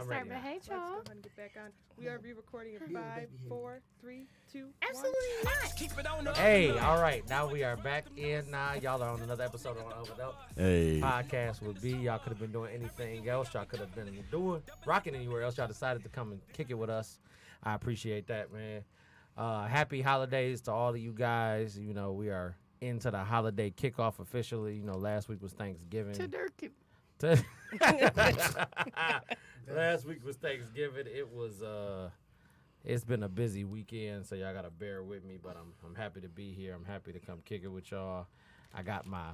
I'm start, ready but now. hey, Let's go y'all. ahead and get back on. We are re-recording in Yeah, 5, baby, 4, 3, 2, 1. Absolutely not. Hey, all right. Now we are back in. Now y'all are on another episode on Overdose Hey. Podcast with B. Y'all could have been doing anything else. Y'all could have been rocking anywhere else. Y'all decided to come and kick it with us. I appreciate that, man. Happy holidays to all of you guys. You know, we are into the holiday kickoff officially. You know, last week was Thanksgiving. Last week was Thanksgiving. It was it's been a busy weekend, so y'all gotta bear with me, but I'm happy to be here. I'm happy to come kick it with y'all. I got my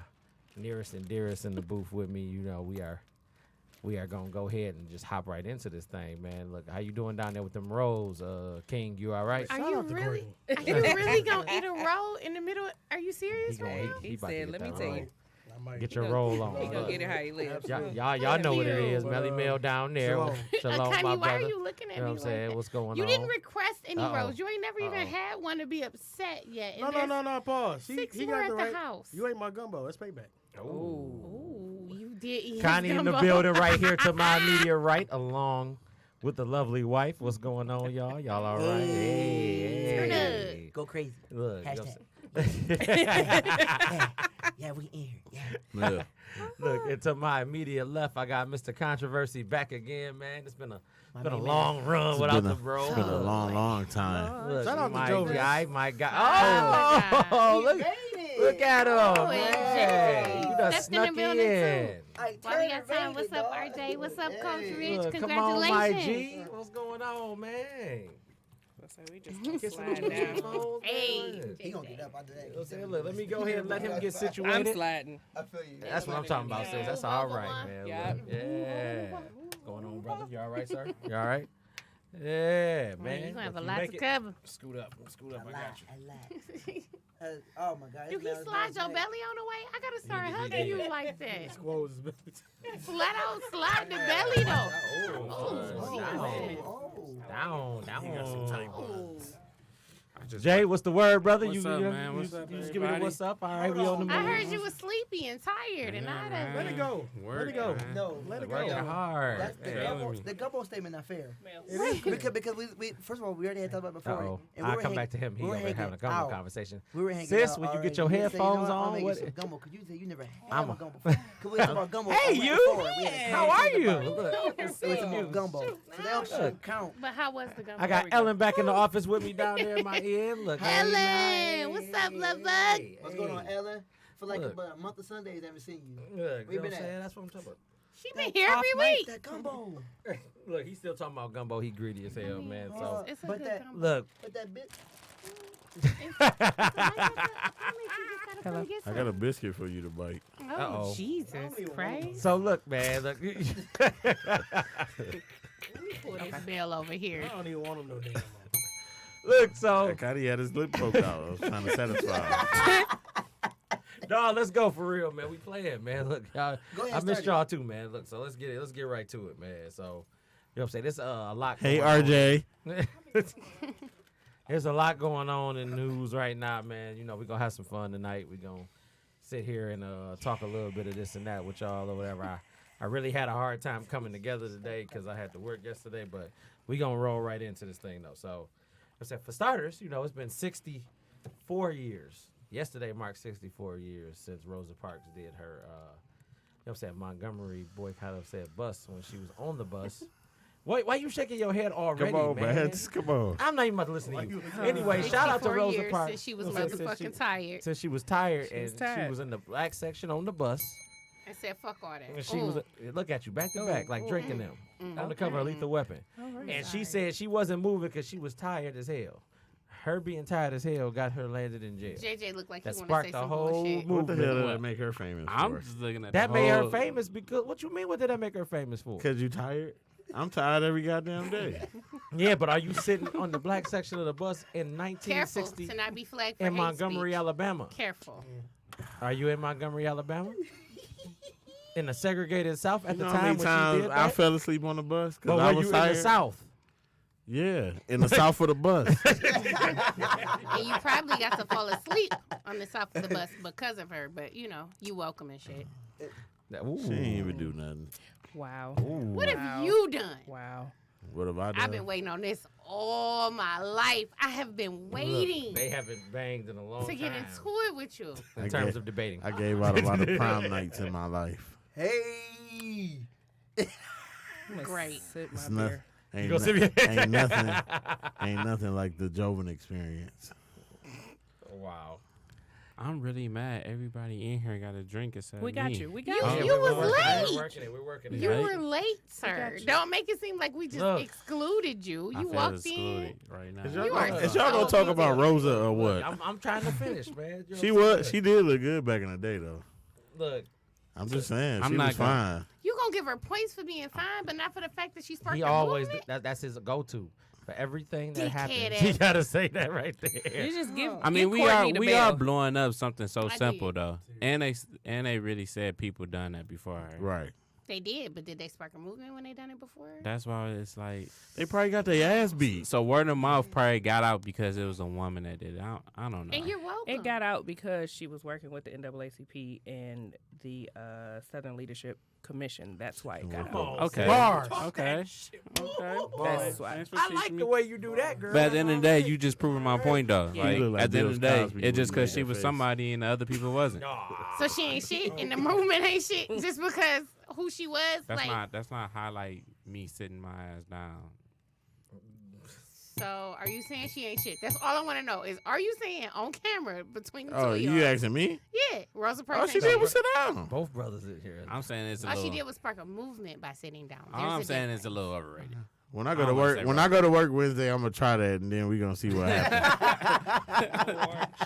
nearest and dearest in the booth with me. You know, we are gonna go ahead and just hop right into this thing, man. Look, how you doing down there with them rolls? King, you all right? Are you really gonna eat a roll in the middle? Are you serious right now? He about to said, get "Let that me tell roll. you." Get your roll on. He gonna Look. get it how he lives. Y'all know what it is. Melly Mel down there. Shalom, my Kanye, why brother. are you looking at You know me what I'm saying? like that? What's going You on? didn't request any Uh-oh. rolls. You ain't never even Uh-oh. had one to be upset yet. And No, pause. Six He more got at the the right. house. You ate my gumbo. That's payback. Ooh, you did eat his Connie in the gumbo. building right here to my immediate right, along with the lovely wife. What's going on, y'all? Y'all all right? Hey. Go crazy. Look, you know Hashtag. what I'm saying? Yeah, we in here. Yeah. Yeah. Look, and to my immediate left, I got Mr. Controversy back again, man. It's been a main long run It's without been the a- bro. It's been a long time. Look, Shout out to my Jovis. guy, my guy. my Oh, God. look at him, Oh, man. You done Stepped in the snuck building, in. While we got time, what's up, RJ? What's up, Coach Rich? Look, come on, my Congratulations. G. What's going on, man? So we just gonna Kissing slide the down. phones, Hey. man. He gonna get up after that. You know what I'm saying? Look, let me go ahead and let him get I'm situated. sliding. I feel you. That's what I'm talking about, sis. That's all right, man. Yep. Look, yeah. What's going on, brother? You all right, sir? You all right? Yeah, man. Man, you're gonna have a Look, you lot make to it- cover. Scoot up. I got you. Oh my God. Do he slide your belly on the way? I gotta start He hugging you did. like that. Squoze. Slide the belly though. Down. Jay, what's the word, brother? What's up, man? What's up, you just give me the everybody? what's up. All right, we on the move. I heard you was sleepy and tired, and I done. Let it go. Let it go. man. No, Let it Working go. hard. That's the Yeah. gumbo. me. The gumbo statement not fair. It is. Because we first of all we already had talked about it before. Uh-oh. and we I'll were come hang- back to him. He we were over there having a hanging gumbo out. conversation. We were hanging Sis, out when you already. get your You said, headphones I'll on, make what? you some gumbo because you said you never had I'm a a- gumbo before. Because we talked about gumbo. Hey, right you. before. We had a How are you? conversation about Look. it. We talked about gumbo. So that should count. But how was the gumbo? I got Ellen back in the office with me down there in my ear. Look, Ellen, what's up, love bug? What's going on, Ellen? For like Look. about a month of Sundays, I haven't seen you. Look, you Where know you what I'm been saying? at? That's what I'm talking about. She been here every week. That gumbo. Look, he's still talking about gumbo. He greedy as hell, man. So, It's a But good that- gumbo. look. But that bitch. I got a biscuit for you to bite. Oh, Uh-oh. Jesus Christ. So, look, man. Look. Pull this bell over here. I don't even want him no damn more. Look, so. I kind of had his lip poked out. I was trying to satisfy him. No, let's go for real, man. We playing, man. Look, y'all, Go ahead, I missed start y'all too, man. Look, so let's get right to it, man. So, you know what I'm saying? There's a lot. Hey, going on. RJ. There's a lot going on in the news right now, man. You know, we're gonna have some fun tonight. We're gonna sit here and talk a little bit of this and that with y'all or whatever. I really had a hard time coming together today because I had to work yesterday, but we gonna roll right into this thing though. So, I said for starters, you know, it's been 64 years. Yesterday marked 64 years since Rosa Parks did her, you know what I'm saying, Montgomery boycott of said bus when she was on the bus. Why you shaking your head already, Come on, man? man. Just come on. I'm not even about to listen to you. Anyway, shout out to 54 Rosa years Parks. since she was You know what I'm saying? motherfucking tired. Since she was tired She was and tired. she was in the black section on the bus. I said, fuck all that. And she was, look at you, back to back, like drinking them on the cover of Lethal Weapon. And she said she wasn't moving because she was tired as hell. Her being tired as hell got her landed in jail. JJ looked like That he want to sparked say the some whole bullshit. What the movement. hell did What? that make her famous I'm for? just looking at That the made her whole- famous because what you mean? What did that make her famous for? Because you tired? I'm tired every goddamn day. Yeah, but are you sitting on the black section of the bus in Careful 1960 to not be flagged for in hate Montgomery, speech. Alabama? Careful. Are you in Montgomery, Alabama? In the segregated South at You the know how time many when she times did I that? fell asleep on the bus? But I were was you tired. in the South? Yeah, in the south of the bus. And you probably got to fall asleep on the top of the bus because of her. But, you know, you welcome and shit. Ooh. She ain't even do nothing. Wow. What have Wow. you done? Wow. What have I done? I've been waiting on this all my life. I have been waiting Look, they haven't banged in a long to time. get into it with you. in I terms get- of debating. I gave out a lot of prom nights in my life. Hey. I'm gonna Great. Sip my It's not- beer. Ain't, go no- sip your- ain't nothing like the Joven experience. Wow. I'm really mad. Everybody in here got a drink except We got me. you. We got You- you. you was We're late. working it. We're working it. You Right? were late, sir. you. Don't make it seem like we just Look. excluded you. I You feel walked excluded right now. Is You y'all, are gonna, so is y'all gonna talk about detailed. Rosa or Look, what? I'm trying to finish, man. You're She so was. good. She did look good back in the day, though. Look, I'm just saying. I'm She not was gonna- fine. You gonna give her points for being fine, but not for the fact that she sparked he a always movement? that's his go-to for everything that Dickhead happens. ass. He gotta say that right there. You just give. I mean, give Courtney the we bell. are blowing up something so I simple did. though, and they really said people done that before. Her. Right. They did, but did they spark a movement when they done it before? That's why it's like They probably got their ass beat. so word of mouth probably got out because it was a woman that did it. I don't know. And you're welcome. It got out because she was working with the NAACP and the Southern Leadership Commission. That's why it got out. Okay. Bars. Okay. That's why. Thanks for I teaching like me. the way you do that, girl. But at the end of the day, you just proving my point though. Yeah. Like, You look like at the end of the Bill day, Cosby it's just when you because made she that was face. somebody and the other people wasn't. So she ain't shit, and the movement ain't shit just because who she was. That's not highlight me sitting my ass down. So are you saying she ain't shit? That's all I want to know is, are you saying on camera between the two Oh, of you y'all? asking me? Yeah, Rosa Parks Oh, ain't she shit. did. Well, sit down. Both brothers in here. I'm saying it's a All little. she did was spark a movement by sitting down. all There's I'm a saying is difference. a little overrated. When I go I to don't work, say when right. I go to work Wednesday, I'm gonna try that, and then we gonna see what happens.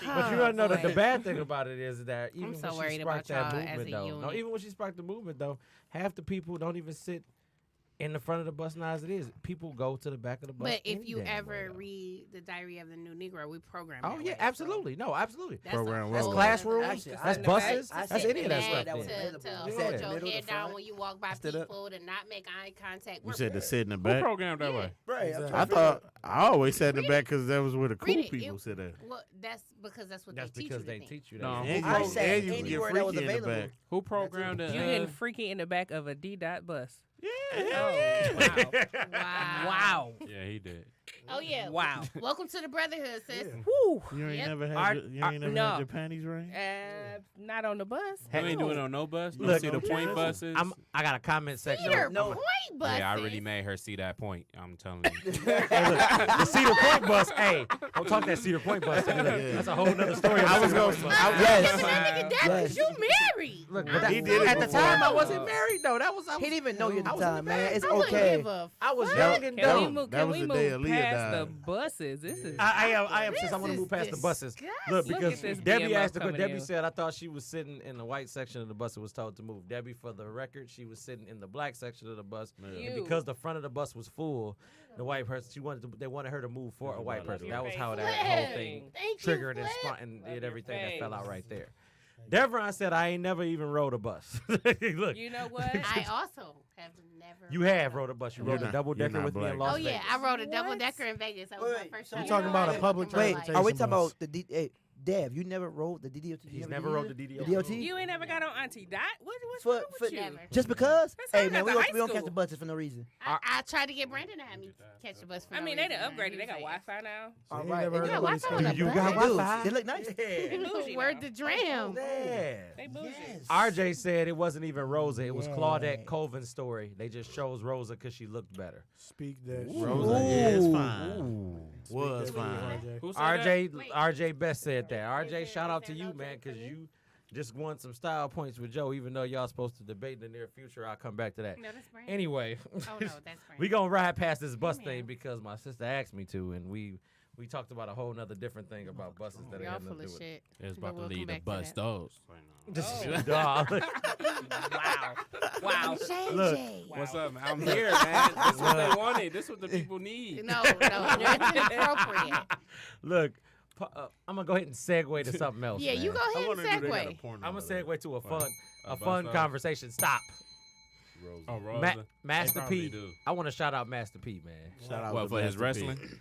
But you gotta know that the boy. bad thing about it is that even so when she worried sparked about that y'all as movement, a though, no, unit. even when she sparked the movement, though, half the people don't even sit in the front of the bus now as it is. People go to the back of the bus. But if any you damn way, ever though. read the Diary of the New Negro, we program. Oh that yeah, way, absolutely. No, absolutely. That's Program a well. That's whole classrooms. other- Actually, That's I- buses. I That's said any of that that stuff. that was there. To available. to Yeah. hold Is that your middle to head down front? when you walk by Stood up? people, to not make eye contact. You said to sit in the Who back. programmed that way? Right. Exactly. I thought I always sat in the Read back because that was where the cool Read it. people It- sit at. Well, that's because that's what That's they teach because you. they to think. teach you No. that. And I you, said and you can get anywhere that was freaky in the available. back. Who programmed it? You getting freaky in the back of a D-Dot bus. Yeah, Oh, hell yeah. wow. Wow. Yeah, he did. Oh yeah. Wow. Welcome to the brotherhood, sis. Woo. You ain't Yep. never had Our- your, you ain't never no. had your panties rain? Not on the bus. You ain't doing it on no bus. You Look, see the point buses. I got a comment section. Cedar No. Point buses. Yeah, I really made her see that point. I'm telling you. Hey, look, the Cedar Point bus. Hey, don't talk that Cedar Point bus. Look, that's a whole nother story. I was going gonna- to. I'm Yes. not giving that nigga that Yes. 'cause you married. Look, I but that, He did it at the before. time I wasn't married though. That was He didn't even know you at I the was in time, the man. bag. It's I wouldn't okay. give a I was fuck. young and Can we dumb. move, that can was we the day move Aaliyah past the died. buses? This is I am This since I want to is move past the buses. disgusting. Look, Look because at this Debbie BMF asked the coming Debbie in. said I thought she was sitting in the white section of the bus and was told to move. Debbie, for the record, she was sitting in the black section of the bus. And You. because the front of the bus was full, the white person they wanted her to move for a white person. That was how that whole thing Thank you, triggered and Flip. spun and Love did your everything that fell out face. right there. Devron said I ain't never even rode a bus. Look, You know what? I also have never. you have rode a bus. You You're rode a not- double you're decker not with me in black. Las Oh yeah, Vegas. I rode a double What? decker in Vegas. That was my Wait, first so time. you talking about a riding public in my Wait, life. transportation are we talking bus. about the Hey, Dev, you never rode the DDOT? You He's never never did rode it? the The DDOT. DOT? You ain't never got on Auntie Dot? What's For- wrong for- with you? Never. Just because? That's Hey, how man, it we is don't, at we don't high catch the school. buses for no reason. I tried to get Brandon to have me catch the bus. For I no mean, they reason. done upgraded. He They got said- Wi-Fi now. All ain't right. never and heard Yeah, nobody Wi-Fi say on that. the You bus. got They do. Wi-Fi? They look nice. They bougie Word now. to Dram. Yeah. They bougie. RJ said it wasn't even Rosa. It was Yeah. Claudette Colvin's story. They just chose Rosa because she looked better. Speak that. Rosa, yeah, it's fine. Was Speak that fine. shit, RJ. Who said that? RJ RJ Best said that. RJ, shout out to you, man, because you just won some style points with Joe, even though y'all supposed to debate in the near future. I'll come back to that. No, that's Brandon. Anyway, Oh no, that's Brandon. we gonna ride past this bus Hey, thing man. because my sister asked me to, and we talked about a whole nother different thing about buses that Y'all had full nothing of to do shit. It's But about we'll to come lead to back to bust that. those. with Oh. it. Dog. Wow. Wow. Look, What's up, man? I'm here, man. This is what they wanted. This is what the people need. No, that's inappropriate. Look, I'm gonna go ahead and segue to something else. Yeah, you man. go I ahead wanna and do they got a segue. porno I'm gonna over there. segue to a fun bus conversation. Stop. Rosa. Oh, Ma- Rosa. Master They probably P. do. I want to shout out Master P, man. Shout out What, to for his Master P. wrestling?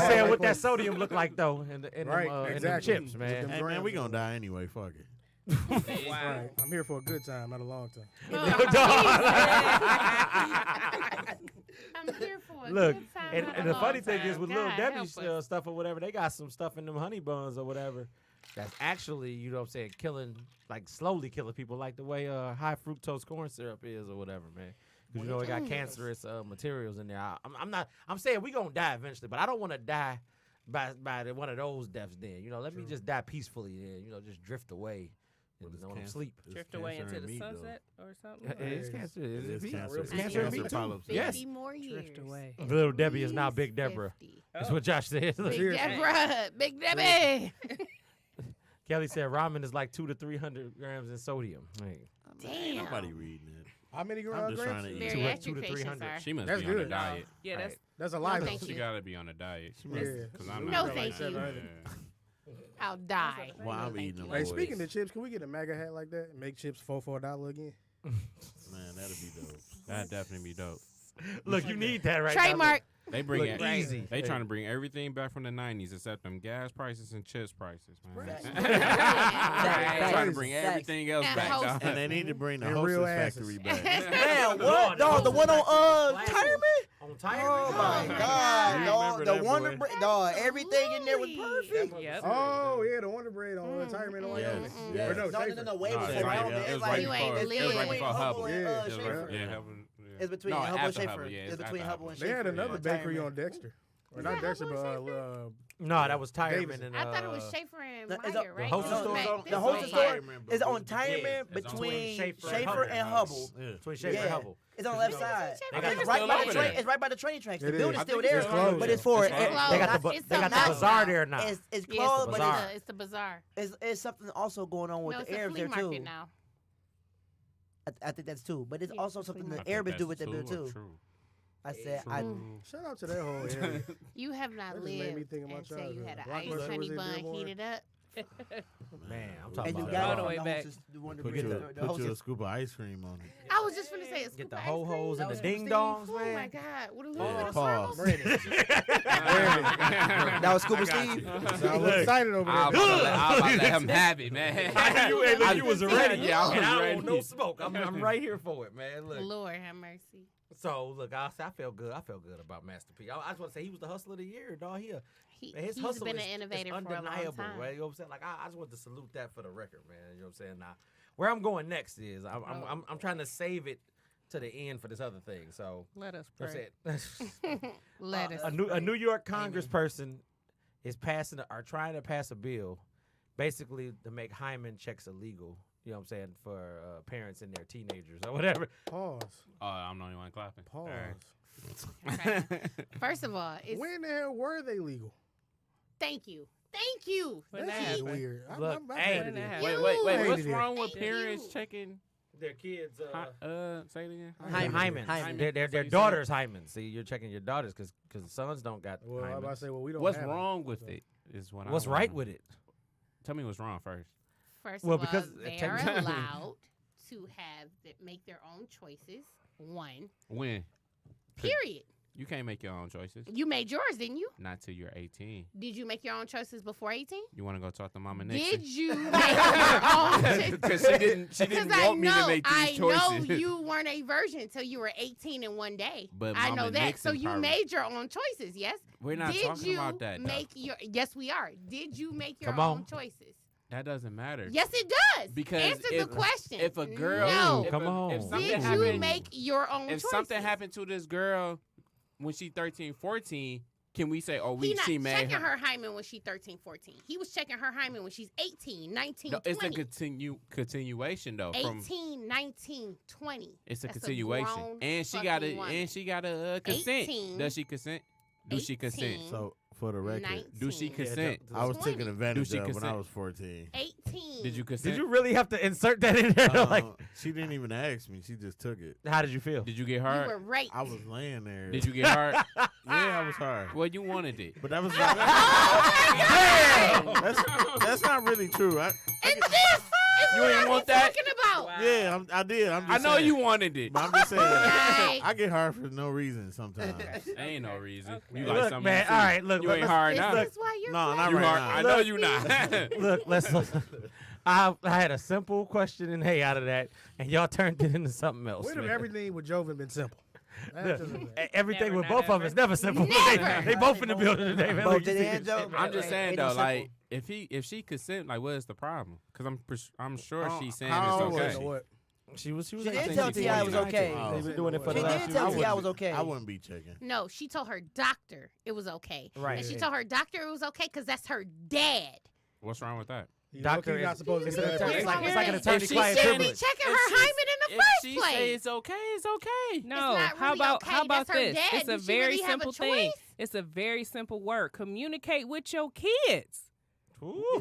saying what that sodium look like though in them, Right, in them exactly. chips, man. With Hey man, we gonna die anyway. Fuck it. Right. I'm here for a good time, not a long time. I'm here for a Look, good time. And the funny thing is with Little God, Debbie's help us. stuff or whatever, they got some stuff in them honey buns or whatever that's actually, you know what I'm saying, killing, like slowly killing people, like the way high fructose corn syrup is or whatever, man. Because you know it got cancerous materials in there. I'm saying we gonna die eventually, but I don't want to die by one of those deaths. Then let me just die peacefully. Then just drift away. When I'm asleep. Drift away into the sunset or something. It's cancer. It is meat. cancer. It's It's cancer cancer meat too. polyps. 50 Yes. more years. Drift away. Little Debbie is now At Big least Deborah. 50. That's what Josh said. Big Cheers. Deborah. Big Debbie. Kelly said ramen is like 200 to 300 grams in sodium. Like, Damn. Nobody reading it. How many I'm just trying to grams? eat. Bariatric 200 to patients 300. are. She must That's be on a good. diet. Yeah, that's That's a No, lie. thank She you. gotta be on a diet. Yeah. Cause I'm No, not. thank you. Yeah. I'll die. Well, I'm eating them. Hey, boys. speaking of chips, can we get a MAGA hat like that and make chips for $4 again? Man, that'd be dope. That'd definitely be dope. look, you need that right now. Trademark. They bring Look, it easy. They trying to bring everything back from the '90s except them gas prices and chips prices, man. Facts. They trying to bring Facts. everything else And back, host- dog. And they need to bring the And real Hostess asses. Factory back. Man, Lord, what? Dog, the one on Tireman? On tire. Oh my You God, dog, remember the that, Wonder boy? Bread, dog, everything in there was Absolutely. perfect. Yep. Oh, yeah, the Wonder Bread on Retirement on Yes, Wyoming. yes. Or no, No, Schaefer. no, no, way No, before it's right- Hubble. it was It's right like You before. ain't It was live. right before Hubble. Yeah, It was Schaefer. right- yeah, Hubble. It's between No, Hubble and after Schaefer. Hubble, yeah, It's it's between after Hubble and They Schaefer. had another Retirement. bakery on Dexter. Or Is not that Dexter, Hubble and but No, that was Tireman Davidson. and I thought it was Schaefer and No, it's Meyer, a- right? Hostess No, store back is on- this The Hostess way. store Tireman, is bro. on Tireman it's on between Schaefer and Schaefer and Hubble. Yeah. between Schaefer Yeah. and Hubble. It's on the left side. Schaefer. They It's got it's right still by the over train. there. It's right by the train tracks. The It is. building's I still think it's there, closed. but it's for It's closed. They got Closed. the It's they got the not- bazaar there now. it's Yeah, it's closed, the but bazaar. It's the bazaar. it's something also going on with No, the it's a Arabs flea there too. market now. I think that's too, but it's Yeah, also it's a something flea the market. Arabs do with that bill True or too. true? I said I. shout out to that whole area. You have not That just made me lived think of my until you had an childhood. ice Blockbuster honey was in bun Dearborn. heated up. Man, I'm And talking you about got all it the from way the back. hostess, the Wonder Put Bread, you the put you a hostess. scoop of ice cream on it. I was just gonna say, Get the ho hos and the That was ding Steve. dongs, Oh my man. God! What a Yeah, little pause. Brandon. That was Scuba Steve. I was excited over I was there. about to let him have it, man. You was ready. Yeah, I was and I don't ready. want no smoke. I'm right here for it, man. Look. Lord have mercy. So look, I felt good. I felt good about Master P. I just want to say he was the hustler of the year, dog. His He's hustle been is, an innovator is for a long undeniable, time. right? You know what I'm saying? Like I just want to salute that for the record, man. You know what I'm saying? Now, where I'm going next is I'm trying to save it to the end for this other thing. So Let us you know pray. what I'm saying? Let us. a New York congressperson is trying to pass a bill, basically to make hymen checks illegal. You know what I'm saying, for parents and their teenagers or whatever. Pause. I'm the only one clapping. Pause. Okay. First of all, it's When the hell were they legal? thank you. Thank you. When That that shit's happened. weird. Look, I'm hey. mad at When that it. happened. Wait. Hated What's it. wrong with Thank parents you. checking? Their kids. Say it again. Hymens. Hymen. Their So you said- daughters' hymens. See, you're checking your daughters because sons don't got Well, I'm about to hymens. say, well, we don't What's have wrong them, with so. it? Is what What's I right wanna- with it? Tell me what's wrong first. First Well, of all, because they tech- are allowed to make their own choices. One. When Period. you can't make your own choices. You made yours, didn't you? Not till you're 18. Did you make your own choices before 18? You want to go talk to Mama Did Nixon? you make your own choices? Because she didn't Because I want me to know, make these I know choices. you weren't a virgin until you were 18 in one day. But I know Mama that. Nixon So you probably- made your own choices, yes? We're not Did talking you about that. though. make your? Yes, we are. Did you make your Come own on. choices? That doesn't matter. Yes, it does. Because Answer if- the question. If a girl, no. if Come a- on. if something Did you happened, make your own if choices? something happened to this girl when she 13, 14, can we say, oh, He she not made checking her hymen when she's 13, 14. He was checking her hymen when she's 18, 19, No, it's a 20. continuation though. From 18, 19, 20. it's a That's continuation, grown and she got fucking woman. to consent. 18, Does she consent? Do she consent? 18, So for the record, 19, Do she consent? I was 20. taken advantage Do she of when I consent? was 14. 18. Did you consent? Did you really have to insert that in there? Like, She didn't even ask me. She just took it. how did you feel? Did you get You hard? were raped. I was laying there. Did you get hard? Yeah, I was hard. Well, you wanted it. But that was Oh that's not really true. And this is You what ain't I'm want that? talking about. Yeah, I did. I'm just I know saying. you wanted it. But I'm just saying. Right. I get hard for no reason sometimes. Ain't no reason. Okay. You Look, like something? man, you see. all right, look, You look, ain't let's- hard This now. is why you're No, not You right hard. now. I know you not. Look, let's look. I had a simple question and hey out of that, and y'all turned it into something else. When have man. everything with Joven been simple? That's just a- Everything Never, with not both of ever. us never simple. Never. They both in the building today, man. Both Look, did you it, see and Joe? I'm just Ain't saying no though, simple. like if she consent, like what is the problem? Because I'm sure she's saying how it's old was okay. she? What? She was She I did think tell she's T.I. it was 49. okay. Oh. They've been doing it for She the last did few tell years. T.I. was okay. I wouldn't be checking. No, she told her doctor it was okay. Right. And she told her doctor it was okay because that's her dad. What's wrong with that? You Doctor you're not is- supposed to It's say like- that. it's like- it's like an If attorney-client she She said should be privilege. checking If her she's- hymen in the If first she place. say it's okay, it's okay. No, not how really about okay. how about That's her this? dad. It's a Does she very really have a simple thing. choice? It's a very simple word. Communicate with your kids.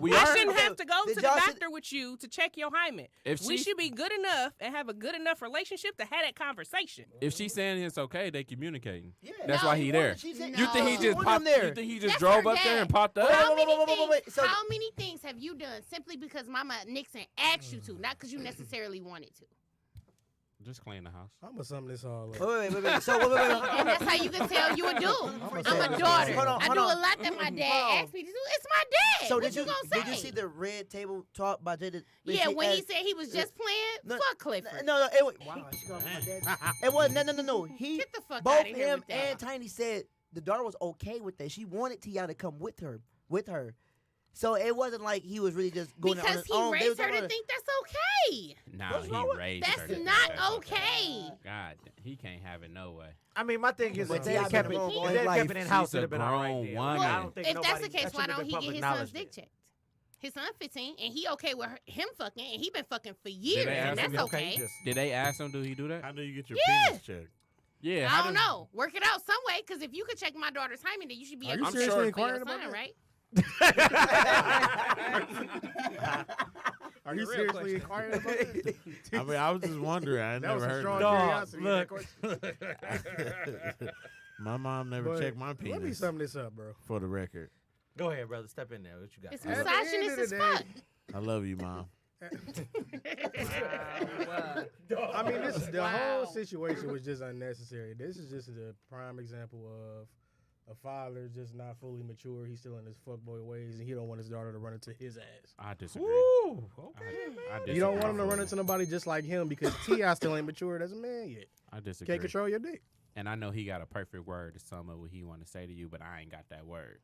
We I are. shouldn't Okay, have to go did to the y'all see- doctor with you to check your hymen. If We she should be good enough and have a good enough relationship to have that conversation. if she's saying it's okay, they communicating. Yeah. That's No, why he there. She said- You think he No. just wanted popped? him there. You think he just That's drove her up there and dad. popped up? How Wait, many wait, wait, wait, things? so- How many things have you done simply because Mama Nixon asked you to, not because you necessarily wanted to? Just clean the house. I'm gonna sum this all up. Wait. So wait. And that's how you can tell you a dude. I'm a daughter. Hold on, I hold do on. a lot that my dad Hold on. asked me to do. It's my dad. So what did you gonna say? did you see the red table talk by Jada? Yeah, when he said he was just playing, No, fuck Clifford. No, it was, wow, she called my dad. It was no. He Get the fuck both out of here him with that. and Tiny said the daughter was okay with that. She wanted T.I. to come with her. So it wasn't like he was really just going on Because his he own. They was raised her talking to about think that's okay. Nah, What's wrong he with- raised her. That's to think not that's okay. God, he can't have it no way. I mean, my thing is, But if T.I. they kept been it, alone all if his they life. kept it in house, She's a it'd have been all right. grown then. woman. I Well, don't think if nobody, that's the case, that why shouldn't don't have he been get public his knowledge son's then. dick checked? His son 15, and he okay with him fucking, and he been fucking for they years, ask and him that's if okay. Just- Did they ask him? Do he do that? How do you get your Yeah. penis checked? Yeah. I how don't does- know. Work it out some way, because if you could check my daughter's hymen, then you should be Are able you to seriously check for your inquiring about son, that? right? Are you Real seriously question. inquiring about this? I mean, I was just wondering. I That was never a heard. strong that. curiosity. that question. My mom never But checked my Let me penis. sum this up, bro. For the record, Go ahead, brother. Step in there. What you got? It's At the end misogynist of as the fuck. I love you, mom. I mean, the Wow. whole situation was just unnecessary. This is just a prime example of a father just not fully mature. He's still in his fuckboy ways, and he don't want his daughter to run into his ass. I disagree. Ooh, okay, I man. disagree. You don't want him to run into nobody just like him because T.I. still ain't matured as a man yet. I disagree. Can't control your dick. And I know he got a perfect word to sum up what he want to say to you, but I ain't got that word.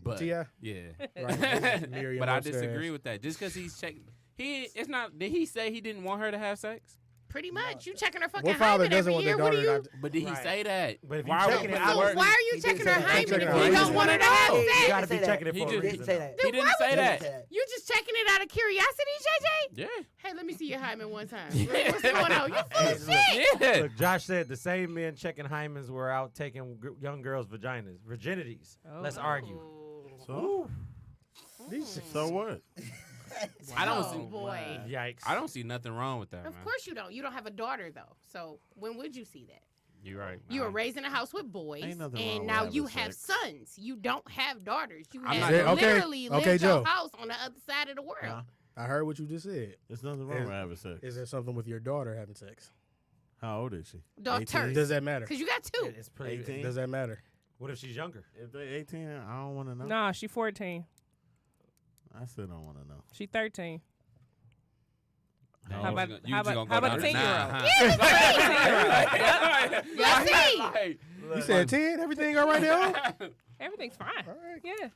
But T.I.? yeah, Right. Miriam but I Webster disagree ass. with that. Just because he's checking, it's not. Did he say he didn't want her to have sex? Pretty much. You checking her fucking What father hymen doesn't every want year. their What do daughter you? not? But did he Right. say that? But if you Why would checking he it put out- the So word- why are you He did checking say her that. hymen Checking if her you hymen. don't want her to have He You sex? gotta say be that. checking it He for a just- reason. Didn't say that. He didn't say that. You just checking it out of curiosity, JJ? Yeah. Hey, let me see your hymen one time. What's going on? You full of shit. Yeah. Look, Josh said the same men checking hymens were out taking young girls' virginities. Let's argue. So, so what? I don't Oh, see. boy. Yikes. I don't see nothing wrong with that, Of man. course you don't. You don't have a daughter though. So when would you see that? You're right. You were raised in a house with boys, Ain't nothing wrong and with now having you have sex. sons. You don't have daughters. You I'm have not- Okay, literally okay, lived Joe. your house on the other side of the world. Huh? I heard what you just said. There's nothing wrong with having sex. Is there something with your daughter having sex? How old is she? Daughters. Does that matter? Because you got two. It's pretty. 18? Does that matter? What if she's younger? If they 18, I don't want to know. Nah, she 14. I still don't want to know. She 13. How How about- you how just about- gonna how go about down to 10-year-old? 9, huh? Let's see. Like, You said 10? Everything all right now? Everything's fine. All right. Yeah.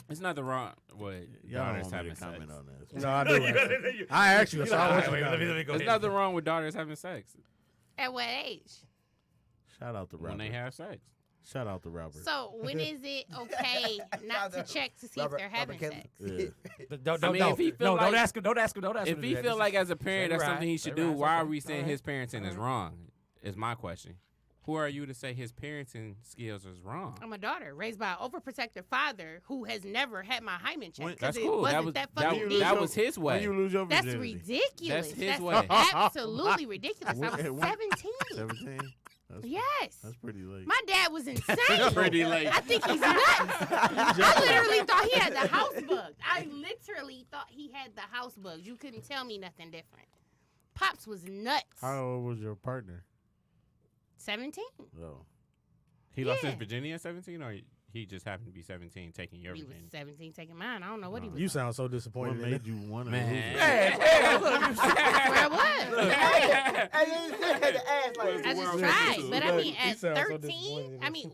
It's nothing wrong with Y'all daughters don't want me having to comment sex. on this. No, I do. I asked you. So I want you to comment. There's nothing wrong with daughters having sex At what age? Shout out to Robert. when they have sex. Shout out to Robert. So when is it okay not to check to see if they're having sex? Yeah. Don't, I mean, if he feel no, don't like- ask him. Don't ask him. Don't ask him. If to he do that. feel This like is- as a parent Say that's right, something he say should do, right, why okay. are we saying All his parenting is wrong? Is my question. Who are you to say his parenting skills is wrong? I'm a daughter raised by an overprotective father who has never had my hymen checked because That's it cool. wasn't That was that fucking deep. that was his When way. you lose your That's virginity. ridiculous. That's his That's way. absolutely ridiculous. I was When- 17. 17? That's, Yes. That's pretty late. My dad was insane. Pretty late. I think he's nuts. I literally thought he had the house bugs. I literally thought he had the house bugs. You couldn't tell me nothing different. Pops was nuts. How old was your partner? 17. Oh. He lost his Yeah. virginity at 17, or he just happened to be 17 taking your He was virginity? 17 taking mine. I don't know what he was. You on. sound so What disappointed. in made that. you want to Man. lose it? Where I was. Hey, you had to ask like I just world tried, record. but I Look, mean, he at sounds so 13, disappointed. I mean,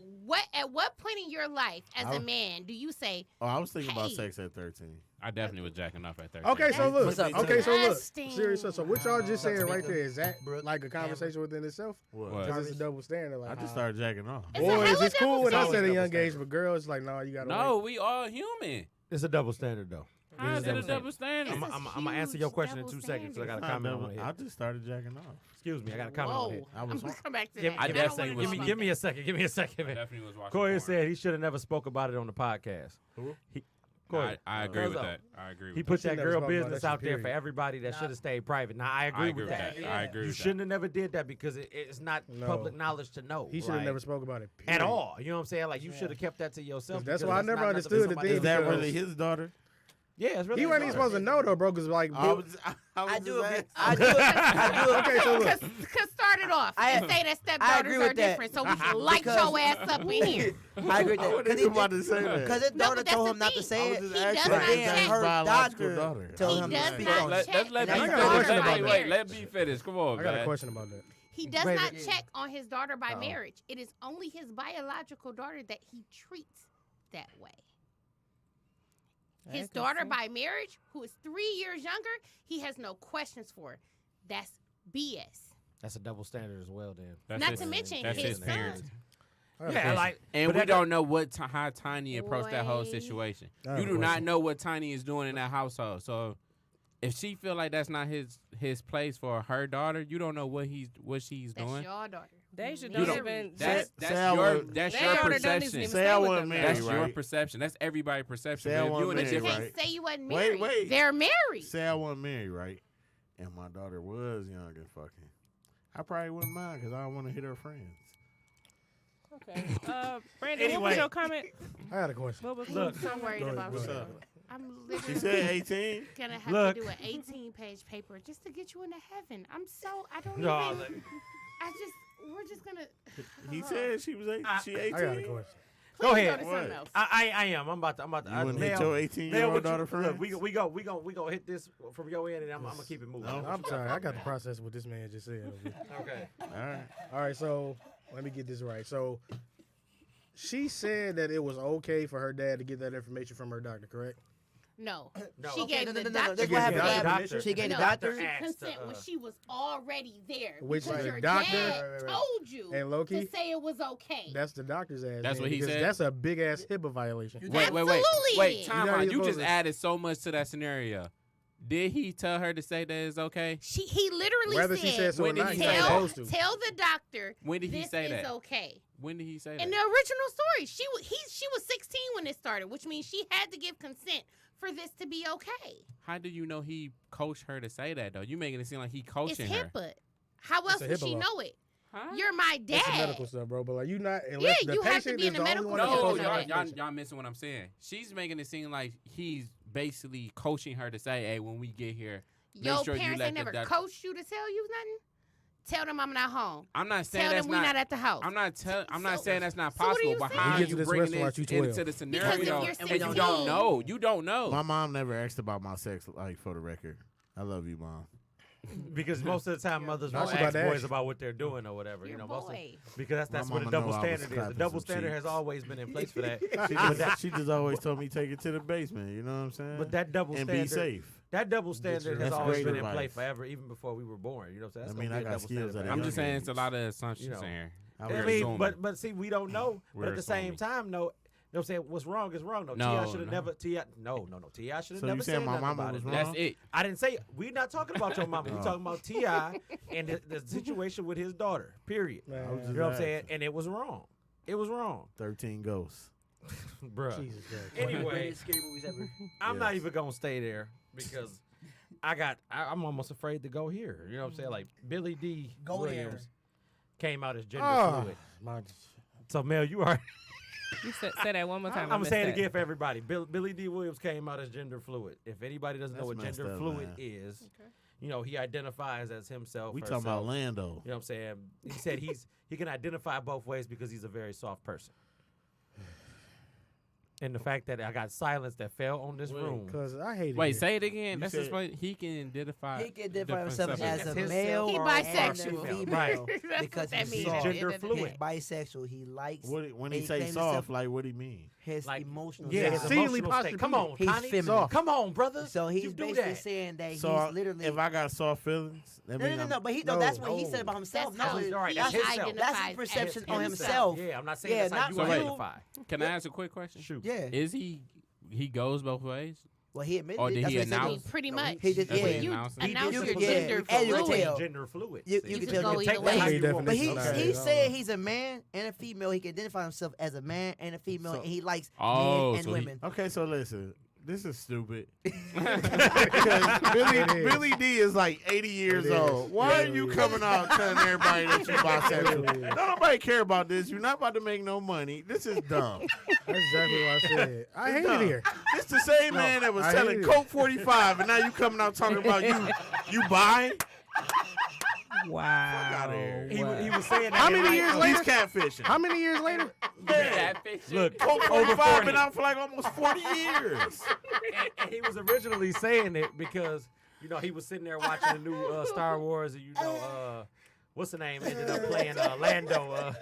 at what point in your life as I a was- man do you say, Oh, I was thinking about Hey. sex at 13. I definitely was jacking off at 13. Okay, so look. What's up? Okay, so look. Disgusting. Serious. So what y'all just said right Tamika, there is that Brooke, like a conversation within itself? What? What? Because it's a double standard. Like I just how- started jacking off. It's a Boys, hella it's cool double when I standard. said a young Double age, but girls like, no, you gotta. No, we all human. It's a double standard though. How is it a double standard? It's I'm a gonna answer your huge question in double 2 seconds. So I got a Not comment double- on it. I just started jacking off. Excuse me, I got a comment on whoa, it. I I'm was going to come back to Give, that. I I definitely don't was- wanna know give me about a second. Give me a second. I definitely was watching Corey porn. said he should have never spoke about it on the podcast. Who? Corey, I agree Cuz with up. that. I agree He with put that. that never girl spoke about business that shit, out there for period. everybody that Nah. should have stayed private. Now I agree with that. I agree You with shouldn't have never did that because it's not No. public knowledge to know. He should have like, never spoke about it at period. all. You know what I'm saying? Like you should have kept that to yourself. That's because why I not never nothing understood the somebody thing Is that else really does. his daughter? Yeah, it's really. He his wasn't even daughter. supposed to know though, bro. Cause like, I do agree. just I do. okay, so look. Because start it off I- and say that I stepdaughters agree are with that. different so we can light Because- your ass up in here. I agree with I that. wasn't even about to say that. Because his No, daughter but that's told the him not to thing. say I was it. just He asking does But not about then check. his her biological doctor daughter. told He him does to speak not on check. it. Let's let That's me I got a finish. question Let- about Wait, that. wait, let me finish. Come on, I got a man. question about that. He does Wait, not wait. check on his daughter by Oh. marriage. It is only his biological daughter that he treats that way. His daughter by marriage, who is 3 years younger, he has no questions for. That's BS. That's a double standard as well, then. That's Not his- to mention that's his his parents. son. I got a Yeah, question. like, And but we that- don't know what how Tiny approached that whole Boy. situation. I have You a do not question. know what Tiny is doing in that household. So if she feel like that's not his place for her daughter, you don't know what she's That's doing. your daughter. Deja You don't don't- even. That's Say I your would- that's Their your daughter don't even perception. even Say stay I with wasn't them married, now. That's your right? perception. That's everybody's perception. Say I If you wasn't and a But you married, different, can't say you wasn't Wait, married. wait. They're married. Say I wasn't married, right? And my daughter was young and fucking. I probably wouldn't mind because I don't want to hit her friends. Okay. Brandon, what Anyway. was your comment? I got a question. What was Look. I'm so worried Go ahead, about go you. ahead. I'm She literally said 18. gonna have Look. to do an 18-page paper just to get you into heaven. I don't No, even. We're just gonna. He said she was 8. She 18. I got a question. Go Please ahead. Go to something else. I am. I'm about to. You wouldn't hit Nail- your Nail, 18-year-old what daughter you- friends? Look, we gonna hit this from your end, and I'm gonna keep it moving. No. I'm sorry. I got to process what this man just said. Okay. All right. All right, so let me get this right. So she said that it was okay for her dad to get that information from her doctor, correct? No. No. She Okay, gave no, the no, no, doctor. that's She what gave the happened. doctor- She gave the No. doctor. Asked, consent when she was already there. Which because the your doctor- dad Right. told you And Loki, to say it was okay. that's the doctor's ass. That's man, what he because said? That's a big ass HIPAA violation. You- Wait, Absolutely. time You're not out. even You just supposed to- added so much to that scenario. Did he tell her to say that it's okay? He literally Whether said, she said so or When did not, he he's say not that? supposed to. tell the doctor When did he this say is that? okay. When did he say In that? the original story, she was 16 when it started, which means she had to give consent for this to be okay. How do you know he coached her to say that though? You making it seem like he It's coaching her. HIPAA. How else a would HIPAA she law. know it? Huh? You're my That's the dad. medical stuff, bro. But like you not unless the you have to patient be is in the a only medical one that's field No, supposed to know y'all, have that. y'all, information. y'all missing what I'm saying. She's making it seem like he's basically coaching her to say, "Hey, when we get here, Your sure you parents let ain't the never doc- coached you to tell you nothing. Tell them I'm not home. I'm not saying Tell that's them we not at the house. I'm not So- saying that's not so what are possible, you but saying? how We are get to you this bringing restaurant, this you 12. into the Because scenario? if you're And 16, you don't know. You don't know. My mom never asked about my sex life for the record. I love you, Mom. Because most of the time, mothers No, won't she about ask to ask boys you. about what they're doing or whatever. Your You know, most of, boy. because that's My what a mama double know I was standard is. The clapping double some standard cheeks. has always been in place for that. She just always told me take it to the basement. You know what I'm saying? But that double and standard, be safe. that double standard has That's always great been in play advice. forever, even before we were born. You know what I'm saying? That's I mean, gonna I be a got double skills standard at for a I'm young just saying age. it's a lot of assumptions You know. in here. I We're I was- mean, assuming. but see, we don't know. But We're at the same assuming. time, no. You know what I'm saying? What's wrong is wrong. No, No, T.I. should have no. never. T.I. No. T.I. should have So never you said saying my nothing mama about was it. wrong? That's it. I didn't say we're not talking about your mama. We're Oh. talking about T.I. and the situation with his daughter. Period. Man, I was You just know what I'm saying? asking. And it was wrong. It was wrong, 13 ghosts. bruh. Jesus Christ. Anyway, Greatest scary movies ever. I'm not Yes. even gonna stay there because I'm almost afraid to go here. You know what I'm saying? Like Billy D. Go Williams there. came out as gender Oh, fluid. my, So Mel, you are. You say that one more time. I'm I gonna missed say it that. again for everybody. Billy D. Williams came out as gender fluid. If anybody doesn't know That's what messed gender up, fluid man. is, you know he identifies as himself. We talking herself. about Lando. You know what I'm saying? He said he can identify both ways because he's a very soft person. and the fact that I got silence that fell on this Wait, room. Because I hate it. Wait, here. say it again. You That's said- explain. He can identify. He can identify different himself as a Himself. male He or bisexual. a female. Right. That's Because what that he's means. soft. at the end of the Gender day. He's bisexual. He likes When he He say claims soft, himself- like what do he mean? his Like, emotional Yeah, his side. Exceedingly emotional state. Come on, He's Connie. feminine. Come on, brother. So You he's do basically that. saying that So he's literally. if I got soft feelings, that mean no, I'm- but he No. that's what he No. said about himself. That's how No, he all right, that's, that's his, himself. that's identifies his perception as on himself. himself. Yeah, I'm not saying Yeah, that's how not you so wait. identify. Can I ask a quick question? Shoot. Yeah. Is he goes both ways? Well, he admitted Or it. did That's he what he said. announce- Pretty much. He just That's what he yeah. You announced. announce You your could- yeah, gender and you could fluid. tell. Gender fluid. You See. can could tell go you either take way. that how Hey, you want. But definition, okay. he said he's a man and a female. He can identify himself as a man and a female, So- and he likes Oh, men and so he- women. Okay, so listen, this is stupid. It Because is. Billy D is like 80 years It is. old. Why It are you is. coming out telling everybody that you're It bisexual? is. Don't nobody care about this. You're not about to make no money. This is dumb. That's exactly what I said. I hate it here. This the same man that was I selling hate it. Coke 45, and now you coming out talking about you buy? Wow. outta here. He was saying that. How in many like, years He's later? catfishing. How many years later? Look, Coke over 45 40. been out for like almost 40 years. and he was originally saying it because he was sitting there watching the new Star Wars, and what's the name ended up playing Lando.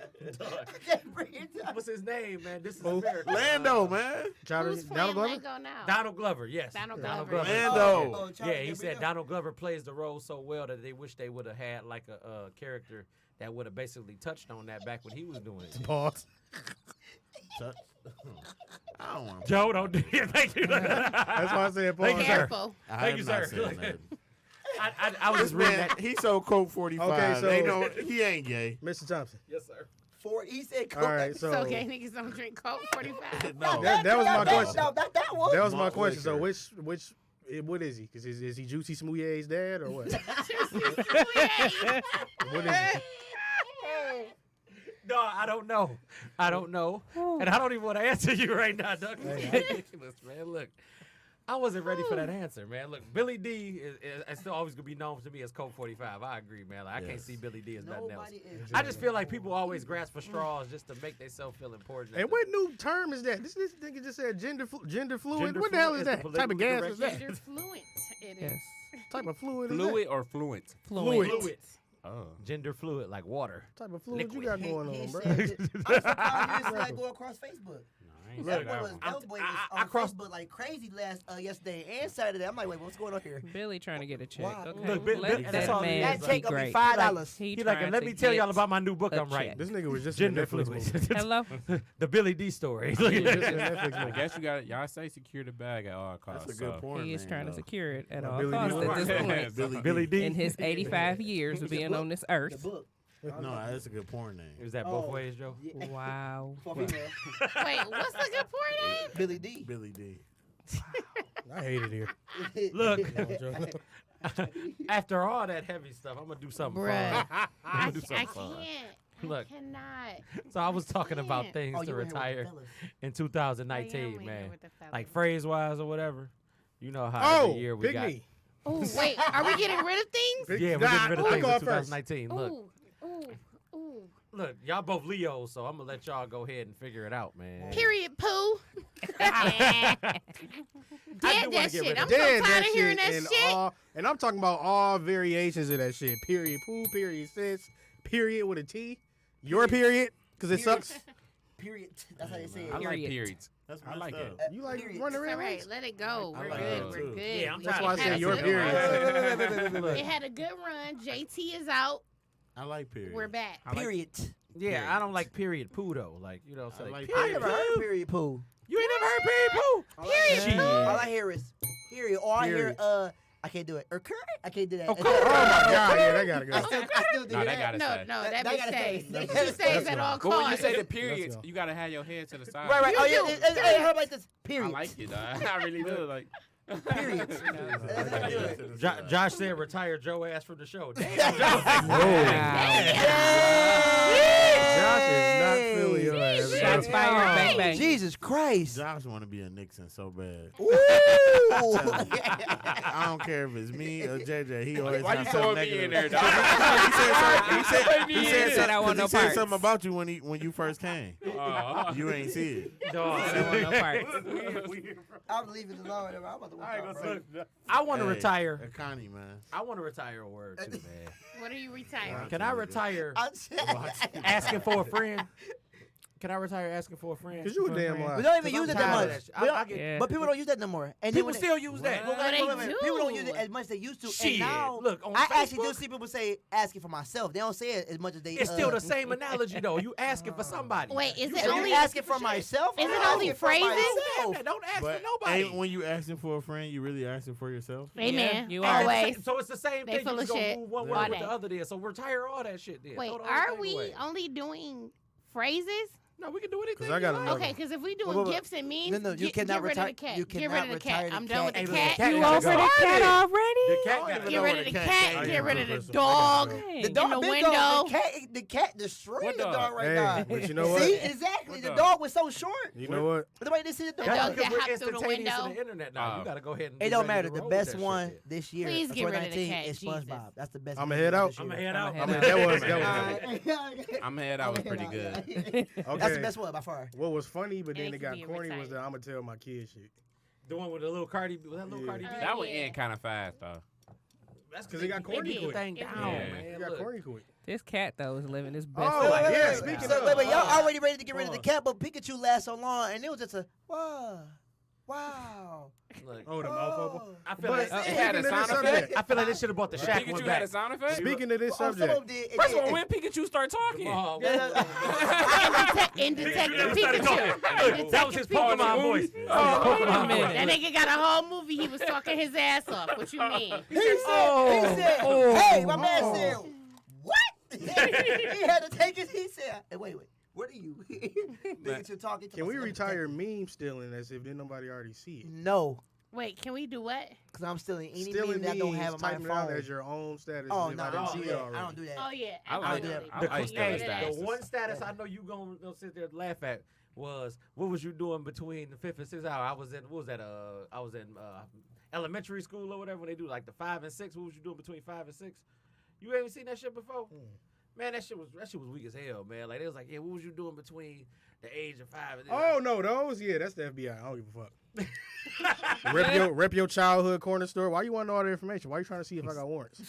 What's his name, man? This is Who? America. Lando, man. Who's playing Glover? Lego now? Donald Glover, yes. Donald Donald Glover. Lando. Oh, Yeah, he said Donald Glover plays the role so well that they wish they would have had like a character that would have basically touched on that back when he was doing it. Pause. I don't want to. Joe, don't do it. Thank you. That's why I said pause. Thank you, sir. Careful. Thank you, sir. I was This just reading man, that. he sold Coke 45. Okay, so- They know he ain't gay. Mr. Thompson. Yes, sir. He said, All right, so So gay niggas don't drink Coke 45. No. that was my question. No, that was. That was my Malt question. So liquor. what is he? Because is he Juicy Smouille's dad or what? What is he? No, I don't know. I don't know. And I don't even want to answer you right now, Doug. It's ridiculous, man. Look, I wasn't ready for that answer, man. Look, Billy D is still always going to be known to me as Coke 45. I agree, man. Like, I can't Yes. see Billy D as nothing else. Nobody is. I just feel like people always grasp for straws just to make themselves feel important. And what new term is that? This nigga just said gender fluid. Gender What the hell fluid is is that? the Type of gas political is that? Gender fluent. It Yes. is. Type of fluid is Fluid or fluent? Fluid. Fluid. Oh. Gender fluid, like water. that? Type of fluid you Liquid. got going He on, bro? said it. I'm surprised you didn't go across Facebook. ain't That seen boy that was, one. that boy was I on crossed- Facebook like crazy yesterday and Saturday. I'm like, wait, what's going on here? Billy trying to get a check. Wow. Okay. Look, Bill- Let Bill- that's that all he man is. That He's be check gonna be great. $5. He He like, trying and let to me tell y'all get about my new book a I'm writing. This nigga was just Gender in the Netflix fluid. movie. Hello. The Billy D story. He was just in the Netflix I movie. guess you got y'all say secure the bag at all costs. That's a good so. porn He is name, trying to though. secure it at Well, all Billy D. costs at Right. this point. Billy Billy D. In his 85 years of being on this The earth. book. No, that's a good porn name. Is that both Oh. ways, Joe? Yeah. Wow. For female. Wait, what's the good porn name? Billy D. Billy D. I hate it here. Look. No, Joe. After all that heavy stuff, I'm gonna do something Bruh. fun. I gonna do something can't. fun. Look. I cannot. So I was talking about can't. things Oh, to you were here with the retire fellas. in I am 2019, in here man. with the fellas. Like phrase wise or whatever. You know how Oh, every year we pick got. me. Ooh, wait, are we getting rid of things? Pick- Yeah, we're getting rid of Nah, things go in on first. 2019. Look, Ooh. look, y'all both Leos, so I'm gonna let y'all go ahead and figure it out, man. Period, poo. I Dead do that wanna get shit. rid I'm of so Dead tired of hearing that and shit. all, and I'm talking about all variations of that shit. Period poo, period sis, period with a T. Your period, because it Period. sucks. Period. That's how they say I it. like Period. periods. That's I like messed it. up. You like Period. running All around? right, let it go. I We're like good. that We're too. good. Yeah, I'm We trying That's why I to had said a your good period. run. It had a good run. JT is out. I like period. We're back. I like- Period. Yeah, I don't like period poo though. Like I like, like I period. never heard period poo. you ain't never heard period poo. Period. All I hear is period. Or I hear Period. I can't do it. Or current. I can't do that. Oh my god, yeah, that gotta I go. still do No, that. they gotta No, stay. no, That- that that bitch gotta stays. stay. She That's stays at wrong. all But when you costs. say the periods, go. you gotta have your head to the side. Right, right. Oh, You yeah. do. I heard like this. I Period. like it. I really do. Like Period. That's how I do it. Josh said retire Joe ass from the show. Damn, Josh is not feeling your ass. Shots fired back Green Bay. Jesus Christ. Josh want to be a Nixon so bad. Ooh. I don't care if it's me or JJ. He always Why has you something throwing me in negative. there, dog? He said I want no parts. something about you when you first came. You ain't see it. Dog. I don't want no parts. I'm leaving it alone. I'm about to walk out, bro. I want to Hey, retire. Connie, man. I want to retire a word too, man. What are you retiring? Can I retire I'm asking for a friend? Can I retire asking for a friend? Cause you a For damn friend? lie. We don't even 'Cause use I'm it that tired of much. that shit. We don't- I get- Yeah. But people don't use that no more. And then People when still use that. Well, they do. People don't use it as much as they used to. Shit. And now, Look, on I actually do Facebook- see people say asking for myself. They don't say it as much as they. It's still the same analogy though. You asking for somebody. Wait, is You it still only? asking for myself? Is it I'm only asking for phrases? myself. Don't ask But for nobody. ain't when you asking for a friend, you really asking for yourself? Amen. you are. Always. So it's the same They thing. full You of just gonna shit move one all word with day. the other there. So retire all that shit then. Wait, Throw the whole are thing we away. only doing phrases? No, we can do anything. 'Cause I got you like. another- Okay, because if we Wait, doing wait, wait. gifts and memes, No, you cannot get rid retire- of the cat. you Get rid cannot of the retire cat. the I'm done with cat. the Hey, look, cat. the cat You gotta over go. the cat already? The cat I got don't to even Get know rid where of the the cat cat. came Get from. rid of the First of dog. all. The In dog, the big window. dog, the cat destroyed What the dog? dog right Hey, now. but you know what? See, exactly. What The dog? dog was so short. You know what? But the way this is the The That's dog dog. because that we're hopped through the instantaneous in window. the internet now. You gotta go ahead and. It be don't ready matter. to The roll best with that one shit this year, Please get rid of the 2019, cat, is Jesus. SpongeBob. That's the best. I'ma movie head this out. year. I'ma I'ma head I out. mean, that was I'm head. I was pretty good. That's the okay. best one by far. What was funny, but And then it it could got be a corny, was retire. that I'ma tell my kid shit. The one with the little Cardi B. Was that little Yeah. Cardi B? That would Yeah. end kind of fast though. That's 'Cause it got corny Keep the quick. thing It down, did. man. It got Look. corny quick. This cat though is living his best Oh, life. yeah, right speaking now. of- Wait, y'all Pause. already ready to get rid of the Pause. cat, but Pikachu lasts so long, and it was just a wow. Look, Oh, the mouth open. I feel But like it had a speaking of this sound subject, effect? I feel like they should have brought the Shaq one Pikachu had back. a sound effect. speaking of this Some of subject, them did. First of all, when Pikachu start talking, Oh, In Detective Pikachu. Look, that was his Detective Pokemon Pikachu. voice. Oh, wait a That minute. nigga got a whole movie. He was talking his ass off. What you mean? He said, hey, my man said, what? He had to take his, he said, hey, wait, what are you? Pikachu talking to can we myself. retire meme stealing as if didn't nobody already see it? No, Wait, can we do what? because I'm stealing any Stealing meme that I don't memes, have on my typing it out phone. as your own status. Oh, as if no, I I didn't don't see do it that. already. I don't do that. Oh yeah, I like absolutely. that. I like Hey, stealing the stats. one status I know you gonna sit there and laugh at was what was you doing between the 5th and 6th hour? I was in what was that? I was in elementary school or whatever when they do like the 5 and 6. What was you doing between 5 and 6? You ain't seen that shit before? Man, that shit was weak as hell, man. Like they was like, yeah, what was you doing between the age of 5 and Oh no, those that's the FBI. I don't give a fuck. rep your childhood corner store. Why you want to know all the information? Why you trying to see if I got warrants?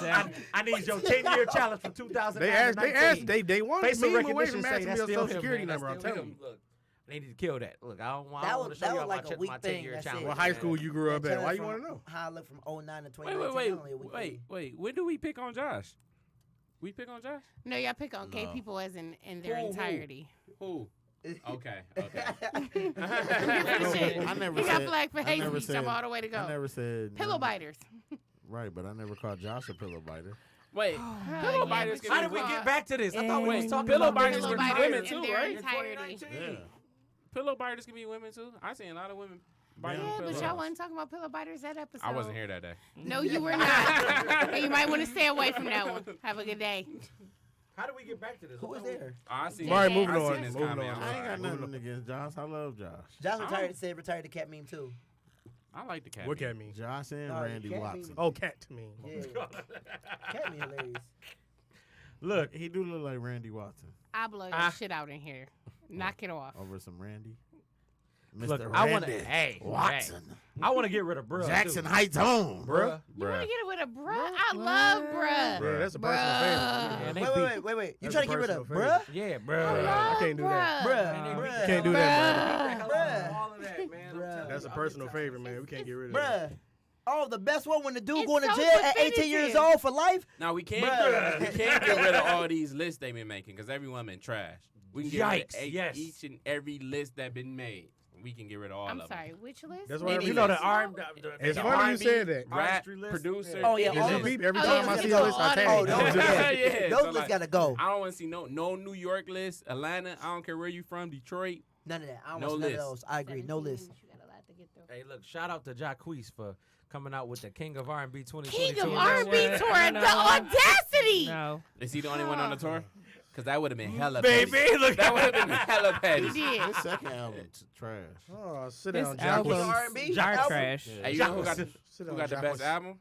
I need your 10-year challenge from 2009 They wanted Facial me away recognition from say asking me that's your still social him, security man. number. I'm That's still telling you. him. Look, they need to kill that. Look, I don't want was- to show that you was all like a weak my thing, 10-year that's challenge. it. What high man. school you grew up Tell at? us Why you from want to know? How I look from 09 to Wait, 2019. wait, only a week later. wait. When do we pick on Josh? We pick on Josh? No, y'all pick on gay No. people as in their Who? entirety. Who? Okay. I never He got said. flagged for I hate never speech. I'm said- all the way to I go. never said Pillow biters. Right, but I never called Josh a pillow biter. Wait, pillow biters can How be did we women. get back to this? I thought we was talking Pillow about biters Pillow can be biters women in too, their right? entirety. Yeah. Pillow biters can be women too. I seen a lot of women biting Yeah, pillows. but y'all wasn't talking about pillow biters that episode. I wasn't here that day. No, you were not. You might want to stay away from that one. Have a good day. How did we get back to this? Who was there? I seen. All right, I moving seen on, this moving comment. on. I ain't got Alright. nothing against Josh. I love Josh. Josh retired the cat meme too. I like the cat. What cat mean? Josh and No, Randy cat Watson. meme. Oh, cat to me. Yeah. Cat meme hilarious. Look, He do look like Randy Watson I'll blow your shit out in here. Knock it off. over some Randy. look, Mr. I want to. Randy Hey, Watson. I want to get rid of bruh. Jackson too. Heights home. bruh. You want to get it with a bruh? I love bruh. Yeah, that's a personal favorite. Man, they Wait. You That's trying a to get rid of personal bruh? Yeah, I bruh. love can't do that. Bruh. Bruh. Bruh. Can't do that, Bruh. All of that, man. I'm telling you, That's a I'll personal get tired. favorite, man. We can't get rid of that. Bruh. Oh, the best one when the dude It's going to so jail at 18 years definitive. old for life? Now we can't Bruh. we can't get rid of all these lists they been making because every woman trash. We can get rid Yikes, of yes. each and every list that been made. We can get rid of all I'm of them. sorry, which list? That's why Any You know the list. R. It's the funny you R&B said that. Rap, artistry list. producer. Oh, yeah, any all It's a those- list. beep. Every Oh, time yeah, I see yeah, a list, I yeah. tag Oh, it. those, Yeah, yeah. so Those lists like- got to go. I don't want to see no New York list, Atlanta. I don't care where you from, Detroit. None of that. I don't No want none of list. those. I agree. No 17 list. minutes, you got a lot to get through. Hey, look! Shout out to Jacquees for coming out with the King of R&B 2022. King of No, R&B no, tour, no. the audacity! No. Is he the only one on the tour? Cause that would have been hella Baby, petty. look That would have been hella petty. He did. His second album trash. Oh, sit His down, album- Jacqueline. R&B Jar album? trash. Hey, you know who got Sit who down, got the best Jacqueline. album?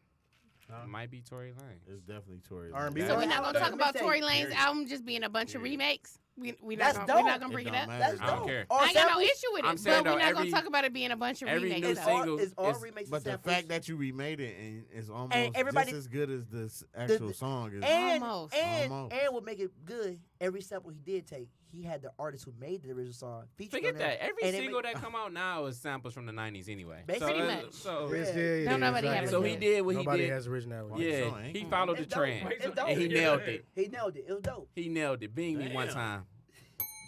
Huh? It might be Tory Lanez. It's definitely Tory. R&B Lanez. So we're album? not gonna talk about Mixtape. Tory Lanez Period. album just being a bunch of Period. remakes. We're That's not dope. gonna bring It it don't up. matter. That's I don't dope. care. All I ain't got no samples- issue with I'm it, saying but we're though, not gonna every- talk about it being a bunch of every remakes. new It's though. all, single it's all is- remakes But and the samples. fact that you remade it and it's almost everybody- just as good as this actual the- song is. and Almost. Almost. and what make it good, every sample he did take, he had the artist who made the original song featured Forget on there. that. Every And it single make- that come out now is samples from the 90s anyway. Basically. Pretty so, much. so Yes, Yeah. yeah, Don't nobody exactly. have so he did what Nobody he did. has originality. Yeah, song, ain't he it? followed the It's dope. trend. It's dope. And he nailed it. He nailed it. It was dope. He nailed it. Being me one Damn. time.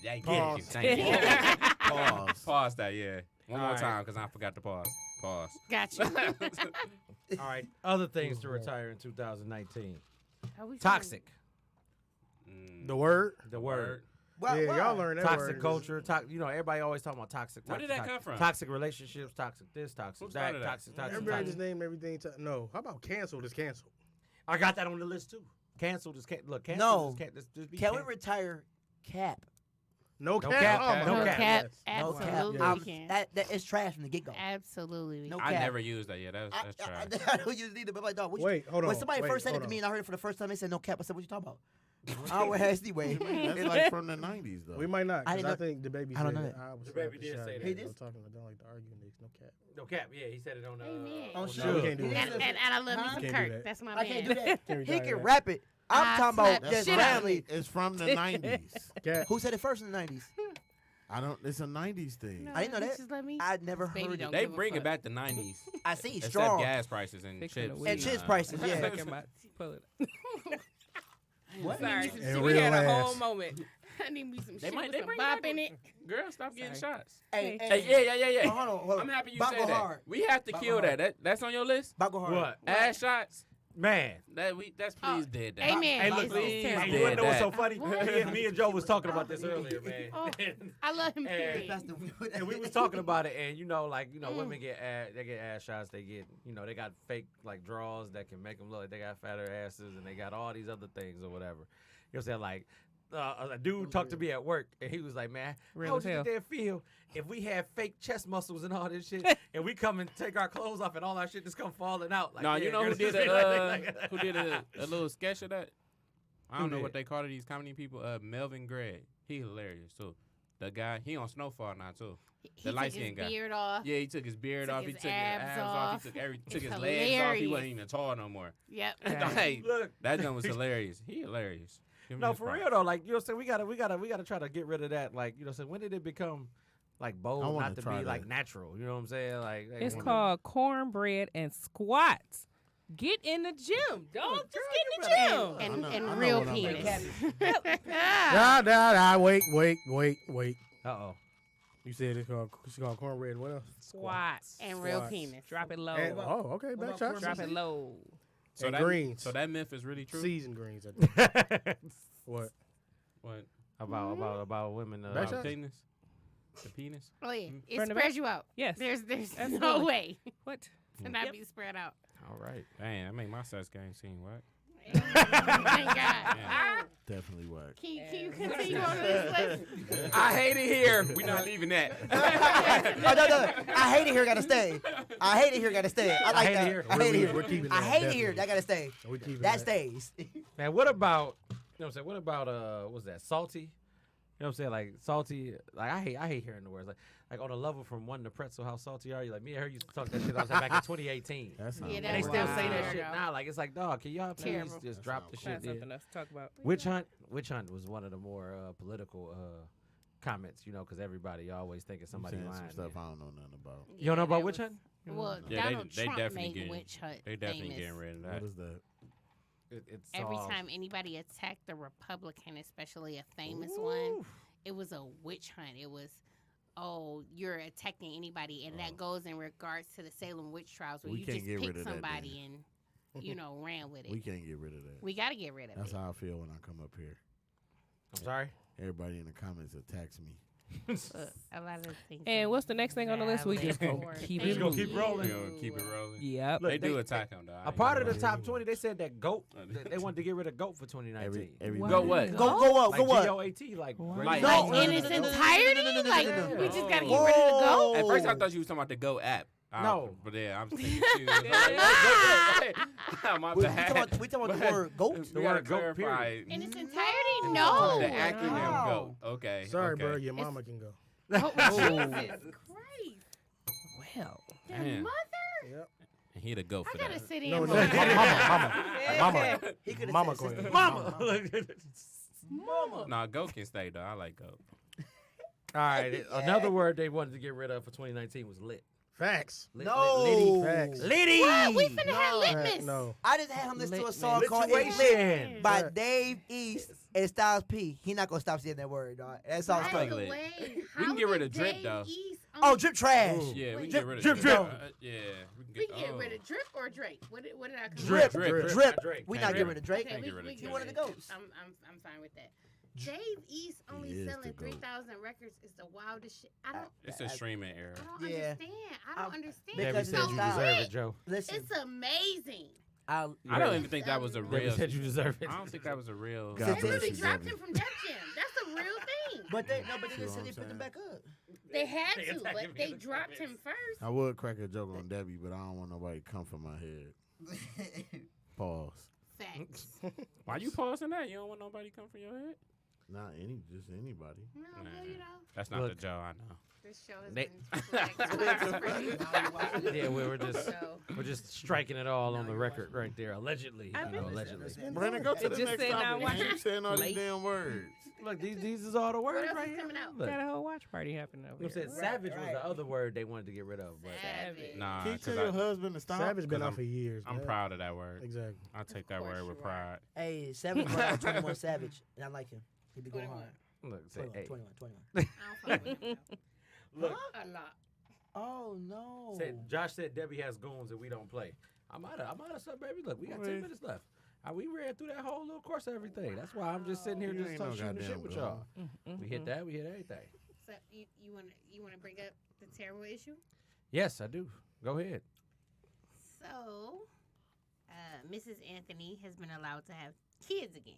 Thank Pause. you. Thank you. Pause. Pause that, yeah. One more All right. time because I forgot to pause. Pause. Gotcha. All right. Other things to retire in 2019. Are we Toxic. The word? The word. Why- Yeah, why? y'all learn that Toxic word. culture. You know, everybody always talking about toxic. Where toxic, did that toxic. come from? Toxic relationships. Toxic this. Toxic Who that. started that? Toxic. Toxic. Everybody toxic. just named everything. No, how about canceled is canceled? I got that on the list too. Canceled is look. Canceled No. is just be Can we canceled. retire Cap? No No cap. cap. Oh, my No No God, cap. yes. No cap. Absolutely Yeah. we can. That is trash from the get go. Absolutely we No can. I cap. never used that. Yeah, that's trash. I don't use it either, but I'm like, dog, what you- Wait, hold on. when somebody wait, first said it hold to on. me and I heard it for the first time, they said no cap. I said, what you talking about? I don't wear hats anyway. That's like from the 90s though. We might not. I 'Cause didn't I know- think the baby I don't said know that. that. I was The baby slapping did shot say at that. it. He I'm did? talking. I don't like to argue, niggas. No cap. No cap. Yeah, he said it on. Amen. Oh, No, shit. we can't do that. And I love me Huh? some Can't do Kirk. that. That's my I man. can't do that. Can't He retire can that. rap it. I'm I talking slap about the just shit out of randomly. It's from the 90s. Cap. Who said it first in the 90s? I don't. It's a 90s thing. No, I didn't know that. Just let me. I never Baby heard don't it. They give a bring it fuck. back to 90s. I see Except strong. gas prices and Fixing chips. the And weed. chips prices, yeah. Second about pull it. What? Sorry, And we had a real whole ass. moment. I need me some They shit might- with they some bring bop back in a- it. Girl, stop getting Sorry. shots. Hey, Hey, yeah. Oh, hold on, hold on. I'm happy you Bongo said that. hard. We have to Bongo kill hard. that. That's on your list. Bongo hard. What? Ass shots. Man. That's please dead. That. Amen. Hey, This look, is please, terrible. Hey, did you wanna know what's so that. funny? Me and Joe was talking about this earlier, man. Oh, I love him. Period. That's the- And we was talking about it, and women get they get ass shots. They get, they got fake like draws that can make them look like they got fatter asses, and they got all these other things or whatever. You know what I'm saying? Like a dude talked to me at work, and he was like, "Man, Real how as would you hell. think they feel if we had fake chest muscles and all this shit, and we come and take our clothes off, and all our shit just come falling out?" Like, No, yeah, you know girl, who this did is a little sketch of that? I Who don't know did? what they call it. These comedy people. Melvin Gregg. He hilarious too. The guy, he on Snowfall now too. He The took light-skinned his guy. beard off. Yeah, he took his beard Took off. He his took his abs abs off. off. He took legs off. He hilarious. wasn't even tall no more. Yep. Like, Look, that one was hilarious. He hilarious. Give me no, his for props. real though. Like, you know what I'm saying? We gotta try to get rid of that. Like, you know what I'm saying? When did it become like I bold wanna not to try be like that. natural? You know what I'm saying? Like, hey, It's women- called cornbread and squats. Get in the gym, dog. Just get in the gym. And, I know- and I know real what I'm penis. Wait. Uh-oh. You said it's called cornbread. What else? Squats. And real Squats. penis. Drop it low. And, oh, okay. Back shots. Drop it low. So And that, greens. So that myth is really true. Seasoned greens. I think. What? What? about women. Back About shots? penis? The penis? Oh yeah, it Front to spreads back? you out. Yes. There's no Absolutely. way What? to not Yep. be spread out. All right. Dang, that make my sex game seem what? Thank God. Yeah. Definitely whack. Can you continue on this list? I hate it here. We're not leaving that. Oh, no. I hate it here. Gotta stay. I hate it here. Gotta stay. I like hate it that. here. I hate it We're here. keeping I that, hate it here. definitely. That gotta stay. We keeping That stays. Man, what about what I'm saying? What about what's that? Salty? You know what I'm saying? Like salty. Like I hate hearing the words. Like on a level from one to pretzel, how salty are you? Like me and her used to talk that shit. I was like back in 2018. That's not Yeah, And they That's still wild. say that Wow. shit now. Like it's like, dog, can y'all please Terrible. just drop the shit? Find there? something else to talk about. Witch Hunt was one of the more political comments, because everybody always thinking somebody saying lying. some stuff there. I don't know nothing about. You don't know Yeah, about that Witch was- Hunt? Well, Yeah, Donald they Trump definitely made getting- Witch Hunt They definitely famous. getting rid of that. What is that? It's Every all- time anybody attacked a Republican, especially a famous one, it was a witch hunt. It was, oh, you're attacking anybody, and that goes in regards to the Salem witch trials, where We you can't just get rid picked of that somebody and ran with it. We can't get rid of that. We got to get rid of That's it. how I feel when I come up here. I'm sorry. Everybody in the comments attacks me. A lot of things. And what's the next thing on the list? We just gonna Valid. keep We it just gonna moving. keep rolling. We gonna keep it rolling. Yep. Look, They do they- attack him though. I A ain't part gonna of the lie. top 20, they said that GOAT, they wanted to get rid of GOAT for 2019. Every Wow. Go what? Go up. Like Go up. GOAT, like Wow. really- Like- No, Like in its entirety? Like we just gotta get rid of the goat? At first, I thought you was talking about the Go app. No. But yeah, I'm thinking too. My We bad. talking about the word goat. We gotta word GOAT, clarify. In its entirety? The No. acronym Wow. Go. Okay. Sorry, okay. bro. Your mama can go. Oh, Jesus Christ. Well, Their Damn. mother? Yep. And he the go for I gotta that. sit in. No, for no. that. Mama. He could Mama have said going. sister. Mama. Nah, Go can stay though. I like Go. All right, another word they wanted to get rid of for 2019 was lit. Facts. Lit, No. Liddy. Facts. Liddy. What? We finna have Fact, litmus. no. I just had him listen to a Lit- song called "It's Lit" Situation. by Fact. Dave East and Styles P. He not gonna stop saying that word, dog. That's all. By like the lit. way, We how can get rid did of drip, Dave though. East Oh, only- drip trash. Yeah, we can Wait. get rid of Drip, drip. drip. Yeah, We can get oh. rid of drip or Drake. What did I come Drip, up with? Drip. drip. Drake. We Can't not get getting rid of Drake. Okay, Can't we, get rid of we Drake. can He one of the goats. I'm fine with that. Dave East only He is selling the GOAT. 3,000 records is the wildest shit. I don't It's a streaming era. Yeah. understand. I don't understand. Debbie Because said it's you not- deserve it, Joe. Listen, It's amazing. I don't even think that was a Debbie real. said you deserve it. I don't think that was a real. God They bless really you, dropped Debbie. him from Def Jam. That's a real thing. but they See just what said I'm they put them saying? back up. They had They to, attacking but me they in the dropped him comments. first. I would crack a joke on Debbie, but I don't want nobody to come for my head. Pause. Facts. Why you pausing that? You don't want nobody to come for your head? Not just anybody. No, well, you know, That's not Look. the Joe I know. this show has They- been for you. Yeah, we're just So, striking it all on the record right there. Allegedly, I've been allegedly. Brandon, go to It the just next said now topic. watch You saying all these late. damn words. Look, these is all the words else right is here. coming out? Look. got a whole watch party happening over You here. said savage was right. the other word they wanted to get rid of, but savage. Nah, Can you tell 'cause your husband to stop? Savage been 'Cause out for years. I'm man. proud of that word. Exactly. I take that course word you with are. pride. Hey, Savage brought out 21 Savage, and I like him. He be going 21. hard. look, say, 21, hey, 21. I don't fuck with him. look, A lot. Oh no. said, Josh said Debbie has goons and we don't play. I'm out of stuff, baby. Look, we got 10 minutes left. We ran through that whole little course of everything. That's why I'm just sitting here You just ain't talking no shooting the shit goddamn with goon. y'all. We hit that, we hit everything. So you wanna bring up the terrible issue? Yes, I do. Go ahead. So, Mrs. Anthony has been allowed to have kids again.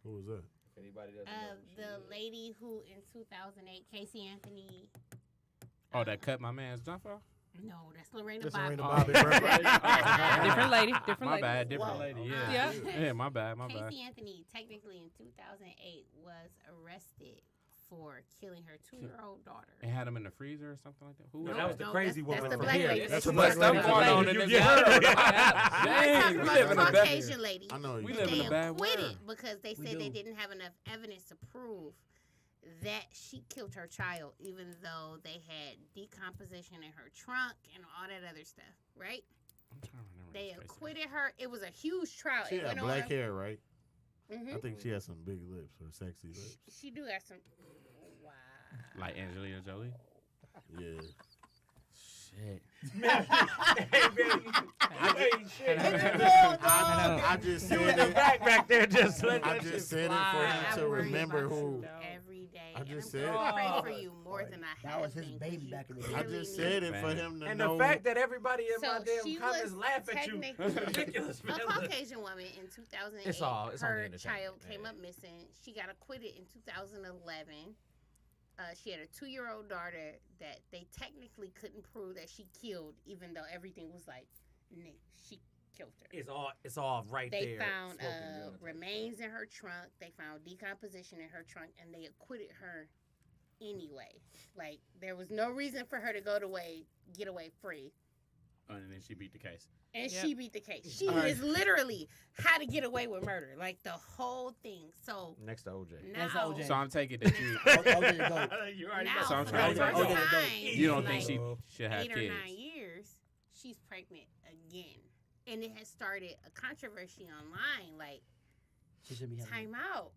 Who was that? If anybody doesn't The lady who in 2008, Casey Anthony. Oh, that cut my man's jump off? No, that's Lorena That's Bobbitt. Lorena Oh. Bobbitt, bro. Different lady. Different My lady. bad, different Wow. lady. Wow. Yeah. Yeah. Yeah, my bad, my bad. Casey Anthony, technically in 2008, was arrested for killing her 2-year-old daughter. And had him in the freezer or something like that. Who No, was that was the crazy that's woman the from black here. lady. That's too the much black stuff lady. going on in You this get house. her. I'm Dang, talking we about live the in a bad. Caucasian lady. I know We you. live in They a bad acquitted world. because they We said they do. didn't have enough evidence to prove that she killed her child, even though they had decomposition in her trunk and all that other stuff, right? I'm trying to remember They this case. acquitted her. It was a huge trial. She It had went black on. hair, right? Mhm. I think she had some big lips or sexy lips. She do have some. Wow. Like Angelina Jolie. Yeah. Shit. I just said it. Back there, just let I that shit just said it fly. for I you to worry remember about who. you every day. I and just I'm said- gonna pray for you more than I That have was his been, baby 'cause you back in the day. I clearly just need said it. it for Man. him to And know. the fact that everybody in So my damn she comments was laugh at you technically- is ridiculous, man. A Look. Caucasian woman in 2008, It's on the her entertainment, child came man. up missing. She got acquitted in 2011. She had a 2-year-old daughter that they technically couldn't prove that she killed, even though everything was like, she killed her. It's all right They there. found smoking gun. remains in her trunk. They found decomposition in her trunk, and they acquitted her anyway. Like there was no reason for her to get away free. Oh, and then she beat the case. And Yep. she beat the case. She All right. is literally how to get away with murder, like the whole thing. So Next to OJ. now, That's OJ. So I'm taking that you OJ the goat. You already now So I'm for trying the to- first OJ the goat. time, you don't think like she should have 8 or kids. 9 years, she's pregnant again, and it has started a controversy online. Like, She should be having. time out.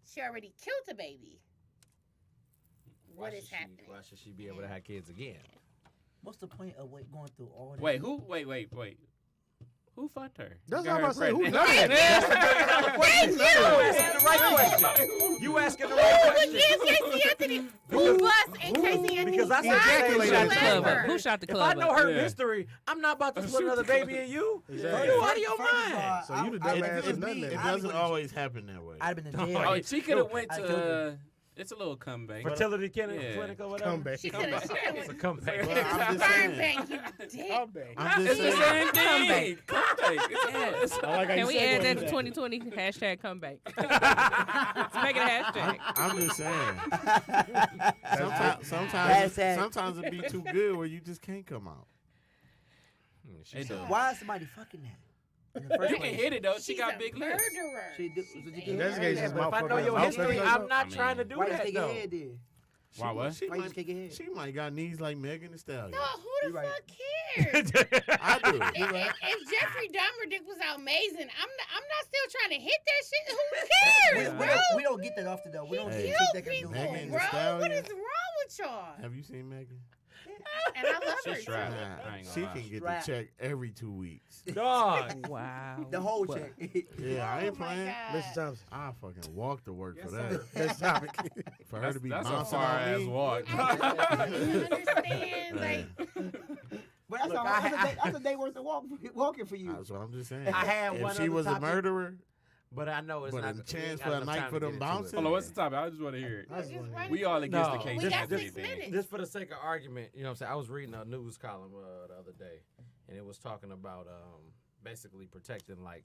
She already killed a baby. What is happening? Why should she be able to have kids again? What's the point of going through all that? Wait, who? Wait. Who fucked her? That's Got what I'm her about to say. Who's pregnant. You asking the right question. Who was Casey Anthony? Who was and Casey Anthony? Because I said Why Jackie did shot you the let club her? up? Who shot the If I club know up? her Yeah. history, I'm not about to put another baby in you. Exactly. You out of your First of mind. all, So you the I- I- dumbass if for was nothing me, then. It I'd doesn't been- always happen that way. I'd have been in jail. Oh, she could have went I to. killed It's a little comeback. Fertility clinic, Yeah. clinic or whatever. Come back. She could have. It's a comeback. Well, I'm just Burn saying. back, you dick. I'm back. I'm just It's the saying. same thing. Comeback. It's- I like how Can you we said add that that. to 2020? Hashtag comeback. Let's make it a hashtag. I'm just saying. Hashtag. Sometimes it be too good where you just can't come out. She said, Why is somebody fucking that? In the first You can place? hit it though. She She's got a big lips. murderer. She do, so you In can that hit case, her. his but if I mouth know fucking your up. history, Mouth I'm not I trying to mean- do Why you that take your though. head then? Why what? She Why you might, just take your head? she might got knees like Megan Thee Stallion. No, who You the right. fuck cares? I do. If Jeffrey Dahmer dick was amazing, I'm not still trying to hit that shit. Who cares, We bro? don't, we don't get that often though. We don't Hey. get Kill that people, can do Megan bro. Thee Stallion. What is wrong with y'all? Have you seen Megan? And I love her. She's too. strapped. Nah, I ain't she gonna lie. can get Strap. the check every 2 weeks. Dog. Wow. The whole Well, check. Yeah, I ain't Oh my playing. God. Listen, Thompson. I fucking walk to work for Yes, that. Next topic. For her to be That's a bouncing far on ass me. walk. I don't even understand. Like, But that's, Look, that's a day worth of walking for you. That's what I'm just saying. I had one if she other was a topic, murderer, but I know it's but not a we chance ain't for got a enough night time for to them get into it. bouncing? Hold on, what's the topic? I just want to hear it. I just just wanna- run We it. all against No. the case. We got 6 anything. minutes. Just for the sake of argument, you know what I'm saying? I was reading a news column the other day, and it was talking about basically protecting like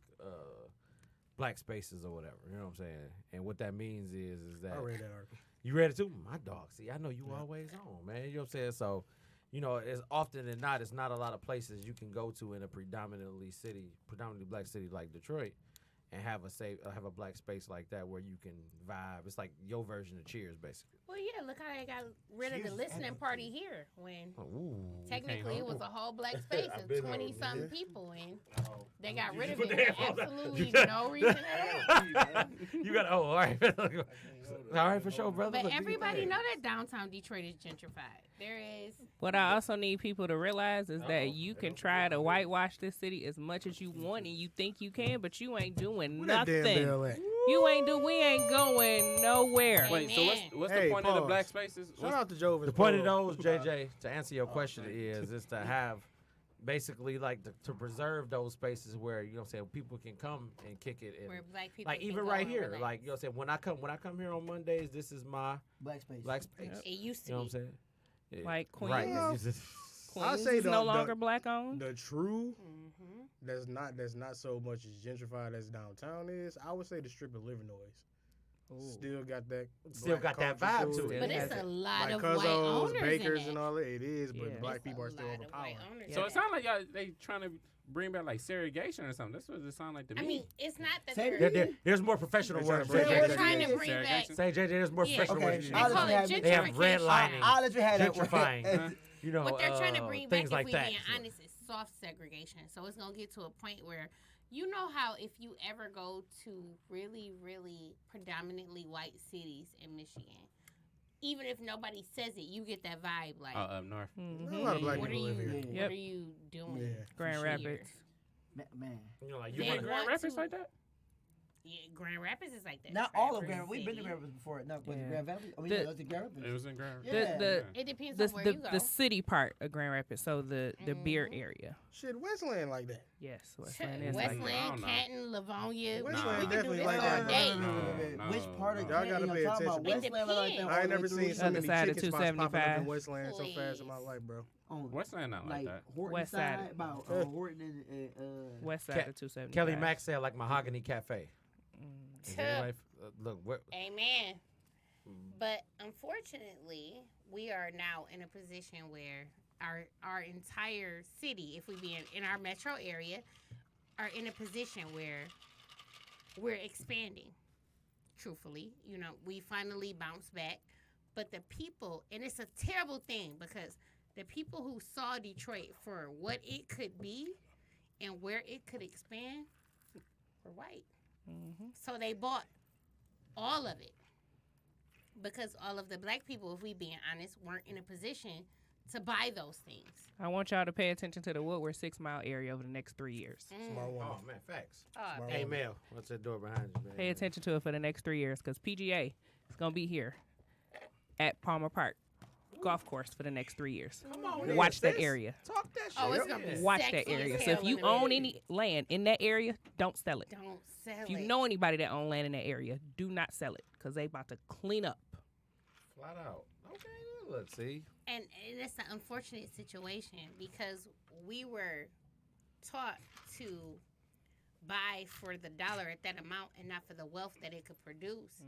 black spaces or whatever. You know what I'm saying? And what that means is that I read that article. you read it too? My dog. See, I know you always on, man. You know what I'm saying? So, you know, as often than not, it's not a lot of places you can go to in a predominantly black city like Detroit, and have a black space like that where you can vibe. It's like your version of Cheers, basically. well, yeah, look how they got rid of the listening party here when Ooh. technically it was a whole black space I've of been 20-something over people, and they got You rid of put it the for headphones on. absolutely You- no reason at all. You got all right. All right, for sure, brother. But Look, do your everybody thing. know that downtown Detroit is gentrified. There is. What I also need people to realize is that you can try to whitewash this city as much as you want and you think you can, but you ain't doing Where that damn nothing. bell at? We ain't going nowhere. Wait, so what's Hey, the point of the pause. black spaces? Shout out to Jovis. The point of those, JJ, to answer your question is to have basically like to preserve those spaces where, you know what I'm saying, people can come and kick it and Where black people like can even go right and here, relax. like you know what I'm saying, when I come here on Mondays, this is my Black space. black space. It used to You know what I'm be. saying? Yeah. Like Queens. Right. Well, It's just- I'll Queens say is the- no the- longer black owned. The true Mm-hmm. that's not so much as gentrified as downtown is. I would say the strip of Illinois still got that. Still black got that culture vibe to it. But It it's has a lot Like of white Cuzzo's, owners Bakers, in and it. all that. It is, but Yeah. black It's people a are still lot of overpowered. white owners So in it sounds like y'all they trying to bring back like segregation or something. That's what it sounds like to me. I mean, it's not that Say they're. there's more professional They're words. trying to bring JJ. They're trying to Yeah. bring back. Segregation? Say JJ, there's more Yeah. professional Okay. words. They I'll call let it you have it. They have gentrification. redlining. I'll let you have that. Gentrifying. You know, What they're trying to bring back, things if like we that. being honest, is soft segregation. So it's gonna get to a point where, you know how if you ever go to really, really predominantly white cities in Michigan, even if nobody says it, you get that vibe like, Up north. There's a lot of black what are people you, live here. what Yep. are you doing? Yeah. Grand here? Rapids. Man. You know, like They you You want want want Grand Rapids to- like that? Yeah, Grand Rapids is like that. Not all of Grand. We've been to City. Grand Rapids before. No, was Yeah. it Grand Valley? I mean, The- yeah, was it Grand Rapids? It was in Grand Yeah. Rapids. The It depends the on where the, you go. the city part of Grand Rapids, so the beer Mhm. area. Shit, Westland like that. Yes, Westland is like Westland, that. I don't know. Canton, Livonia. Westland we can do definitely this like all that. day. No, Which part of no. Y'all Canton gotta y'all pay talking about? attention. It Westland like that depends. all I the ain't way never through seen so Other many side of chicken spots popping up 275. in Westland so fast in my Please. life, bro. on Westland not like that. Horton West side, side. about Yeah. Horton and West side Ke- of 275. Kelly Mack said like Mahogany Cafe. Is Tuh. anybody look, what, Amen. But unfortunately, we are now in a position where our entire city, if we be in our metro area, are in a position where we're expanding. Truthfully, you know, we finally bounced back, but the people, and it's a terrible thing because the people who saw Detroit for what it could be and where it could expand were white. So they bought all of it because all of the black people, if we being honest, weren't in a position to buy those things. I want y'all to pay attention to the Woodward 6 Mile area over the next 3 years. Smart one. Oh man, facts. Oh, Smart Hey one. Mel, what's that door behind you, man? Pay attention to it for the next 3 years because PGA is going to be here at Palmer Park Golf Course for the next 3 years. Come on, Watch that sis. area. Talk that shit. Oh, it's gonna be Watch sexy that area. as So if hell you in a own minute. any land in that area, don't sell it. Don't sell If you it. know anybody that own land in that area, do not sell it because they about to clean up. Flat out. Okay, let's see. And it's an unfortunate situation because we were taught to buy for the dollar at that amount and not for the wealth that it could produce.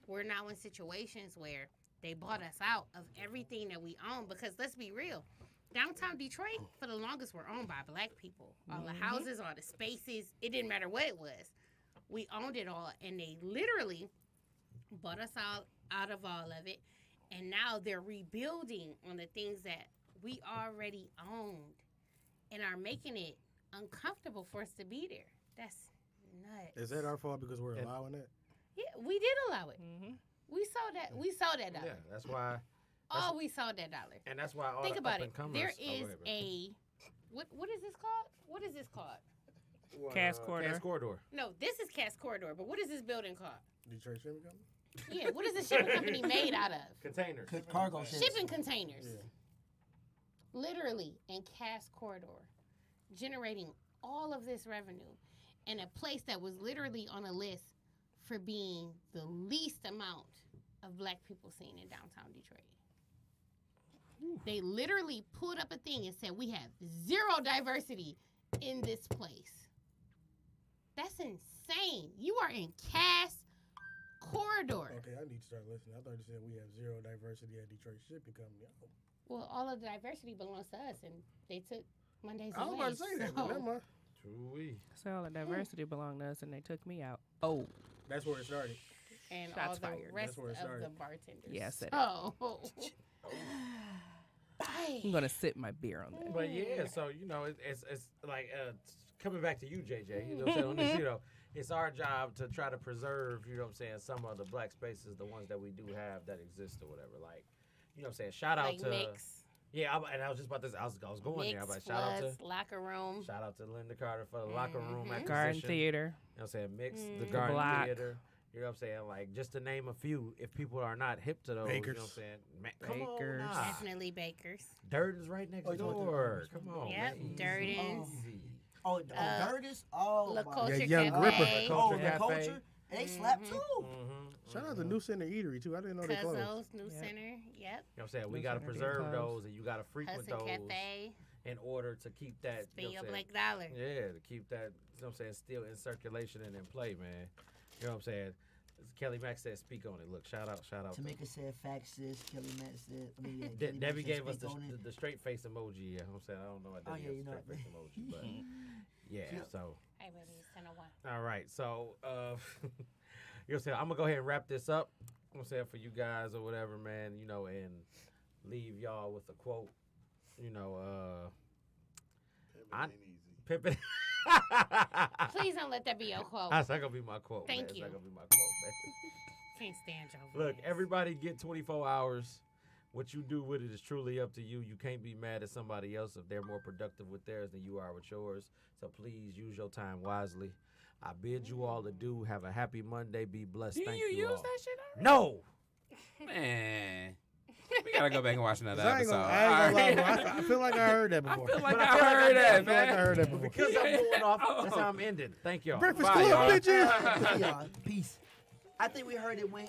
We're now in situations where they bought us out of everything that we own because let's be real. Downtown Detroit, for the longest, were owned by black people. All the houses, all the spaces, it didn't matter what it was. We owned it all, and they literally bought us out of all of it. And now they're rebuilding on the things that we already owned and are making it uncomfortable for us to be there. That's nuts. Is that our fault because we're And- allowing that? Yeah, we did allow it. Mm-hmm. We saw that. We saw that dollar. Yeah, that's why. Oh, we saw that dollar. And that's why all Think the about it. up-and-comers- There Oh, go is ahead, bro. what is this called? What is this called? What, Cass Corridor. Cass Corridor. No, this is Cass Corridor, but what is this building called? Detroit Shipping Company? Yeah, what is the shipping company made out of? Containers. Cargo ships. Shipping containers. Yeah. Literally in Cass Corridor, generating all of this revenue in a place that was literally on a list for being the least amount of black people seen in downtown Detroit. They literally pulled up a thing and said, we have zero diversity in this place. That's insane. You are in Cass Corridor. Okay, I need to start listening. I thought you said we have zero diversity at Detroit Shipping Company. Oh. Well, all of the diversity belongs to us, and they took Mondays I was away. about to say that, but so- never mind. True-wee. So all the diversity belonged to us and they took me out. Oh, That's where it started. and Shots all the fired. rest That's where it of started. the bartenders. Yeah, I said it. Oh. I'm going to sip my beer on that. But yeah, so it's like coming back to you, JJ. You know what I'm saying? On this, it's our job to try to preserve, what I'm saying, some of the black spaces, the ones that we do have that exist or whatever. Like, what I'm saying? Shout out Like to mix, and I was just about this. I was going there. I was like, floods, locker room. shout out to Linda Carter for the locker room acquisition. Garden Theater. You know what I'm saying? Mix the Mm. Garden Block. Theater. You know what I'm saying? Like, just to name a few, if people are not hip to those, you know Bakers. what I'm saying? Come Bakers. on, nah. Definitely Bakers. Durden's right next Oh, you went to door. Durden's. Come on, Yep, man. Easy. Durden's. Easy. Oh, La Curtis. Oh, my. Culture Yeah, Young Cafe. Gripper. Oh, Culture the Cafe. culture. And they slap too. Mm-hmm. Shout out to New Center Eatery, too. I didn't know they closed. Cuzzo's New Yep. Center. Yep. You know what I'm saying? We Those got to are being preserve closed. those, and you got to frequent Hudson those Cafe. in order to keep that. Spend You know your what I'm black dollar. saying? Yeah, to keep that, you know what I'm saying, still in circulation and in play, man. You know what I'm saying? Kelly Mack said, speak on it. Look, shout out. Tamika said facts, sis. Kelly Matt said. I mean, yeah, De- Kelly Mack Debbie said gave us speak on it. the straight face emoji. Yeah, I'm saying I don't know what Oh, Debbie yeah, has you know straight face emoji, but yeah. Yep. So Hey, baby, it's 10:01. all right, so you know what I'm saying, I'm gonna go ahead and wrap this up. I'm saying for you guys or whatever, man. You know, and leave y'all with a quote. You know, I- Ain't easy. Pippin. Please don't let that be your quote. That's not gonna be my quote. Thank man. you. That's not gonna be my quote, man. Can't stand your Look, voice. everybody get 24 hours. What you do with it is truly up to you. You can't be mad at somebody else if they're more productive with theirs than you are with yours. So please use your time wisely. I bid you all adieu. Have a happy Monday. Be blessed. Did Thank you you use all. that shit already? No. Man. We gotta go back and watch another 'Cause I ain't episode. gonna lie, bro. I feel like I heard that I before. feel like But I I feel like heard I that, I feel like I man. heard that before. Because I'm going off, that's how I'm ending. Thank y'all. Breakfast Bye, Club, y'all. bitches. Yeah, peace. I think we heard it when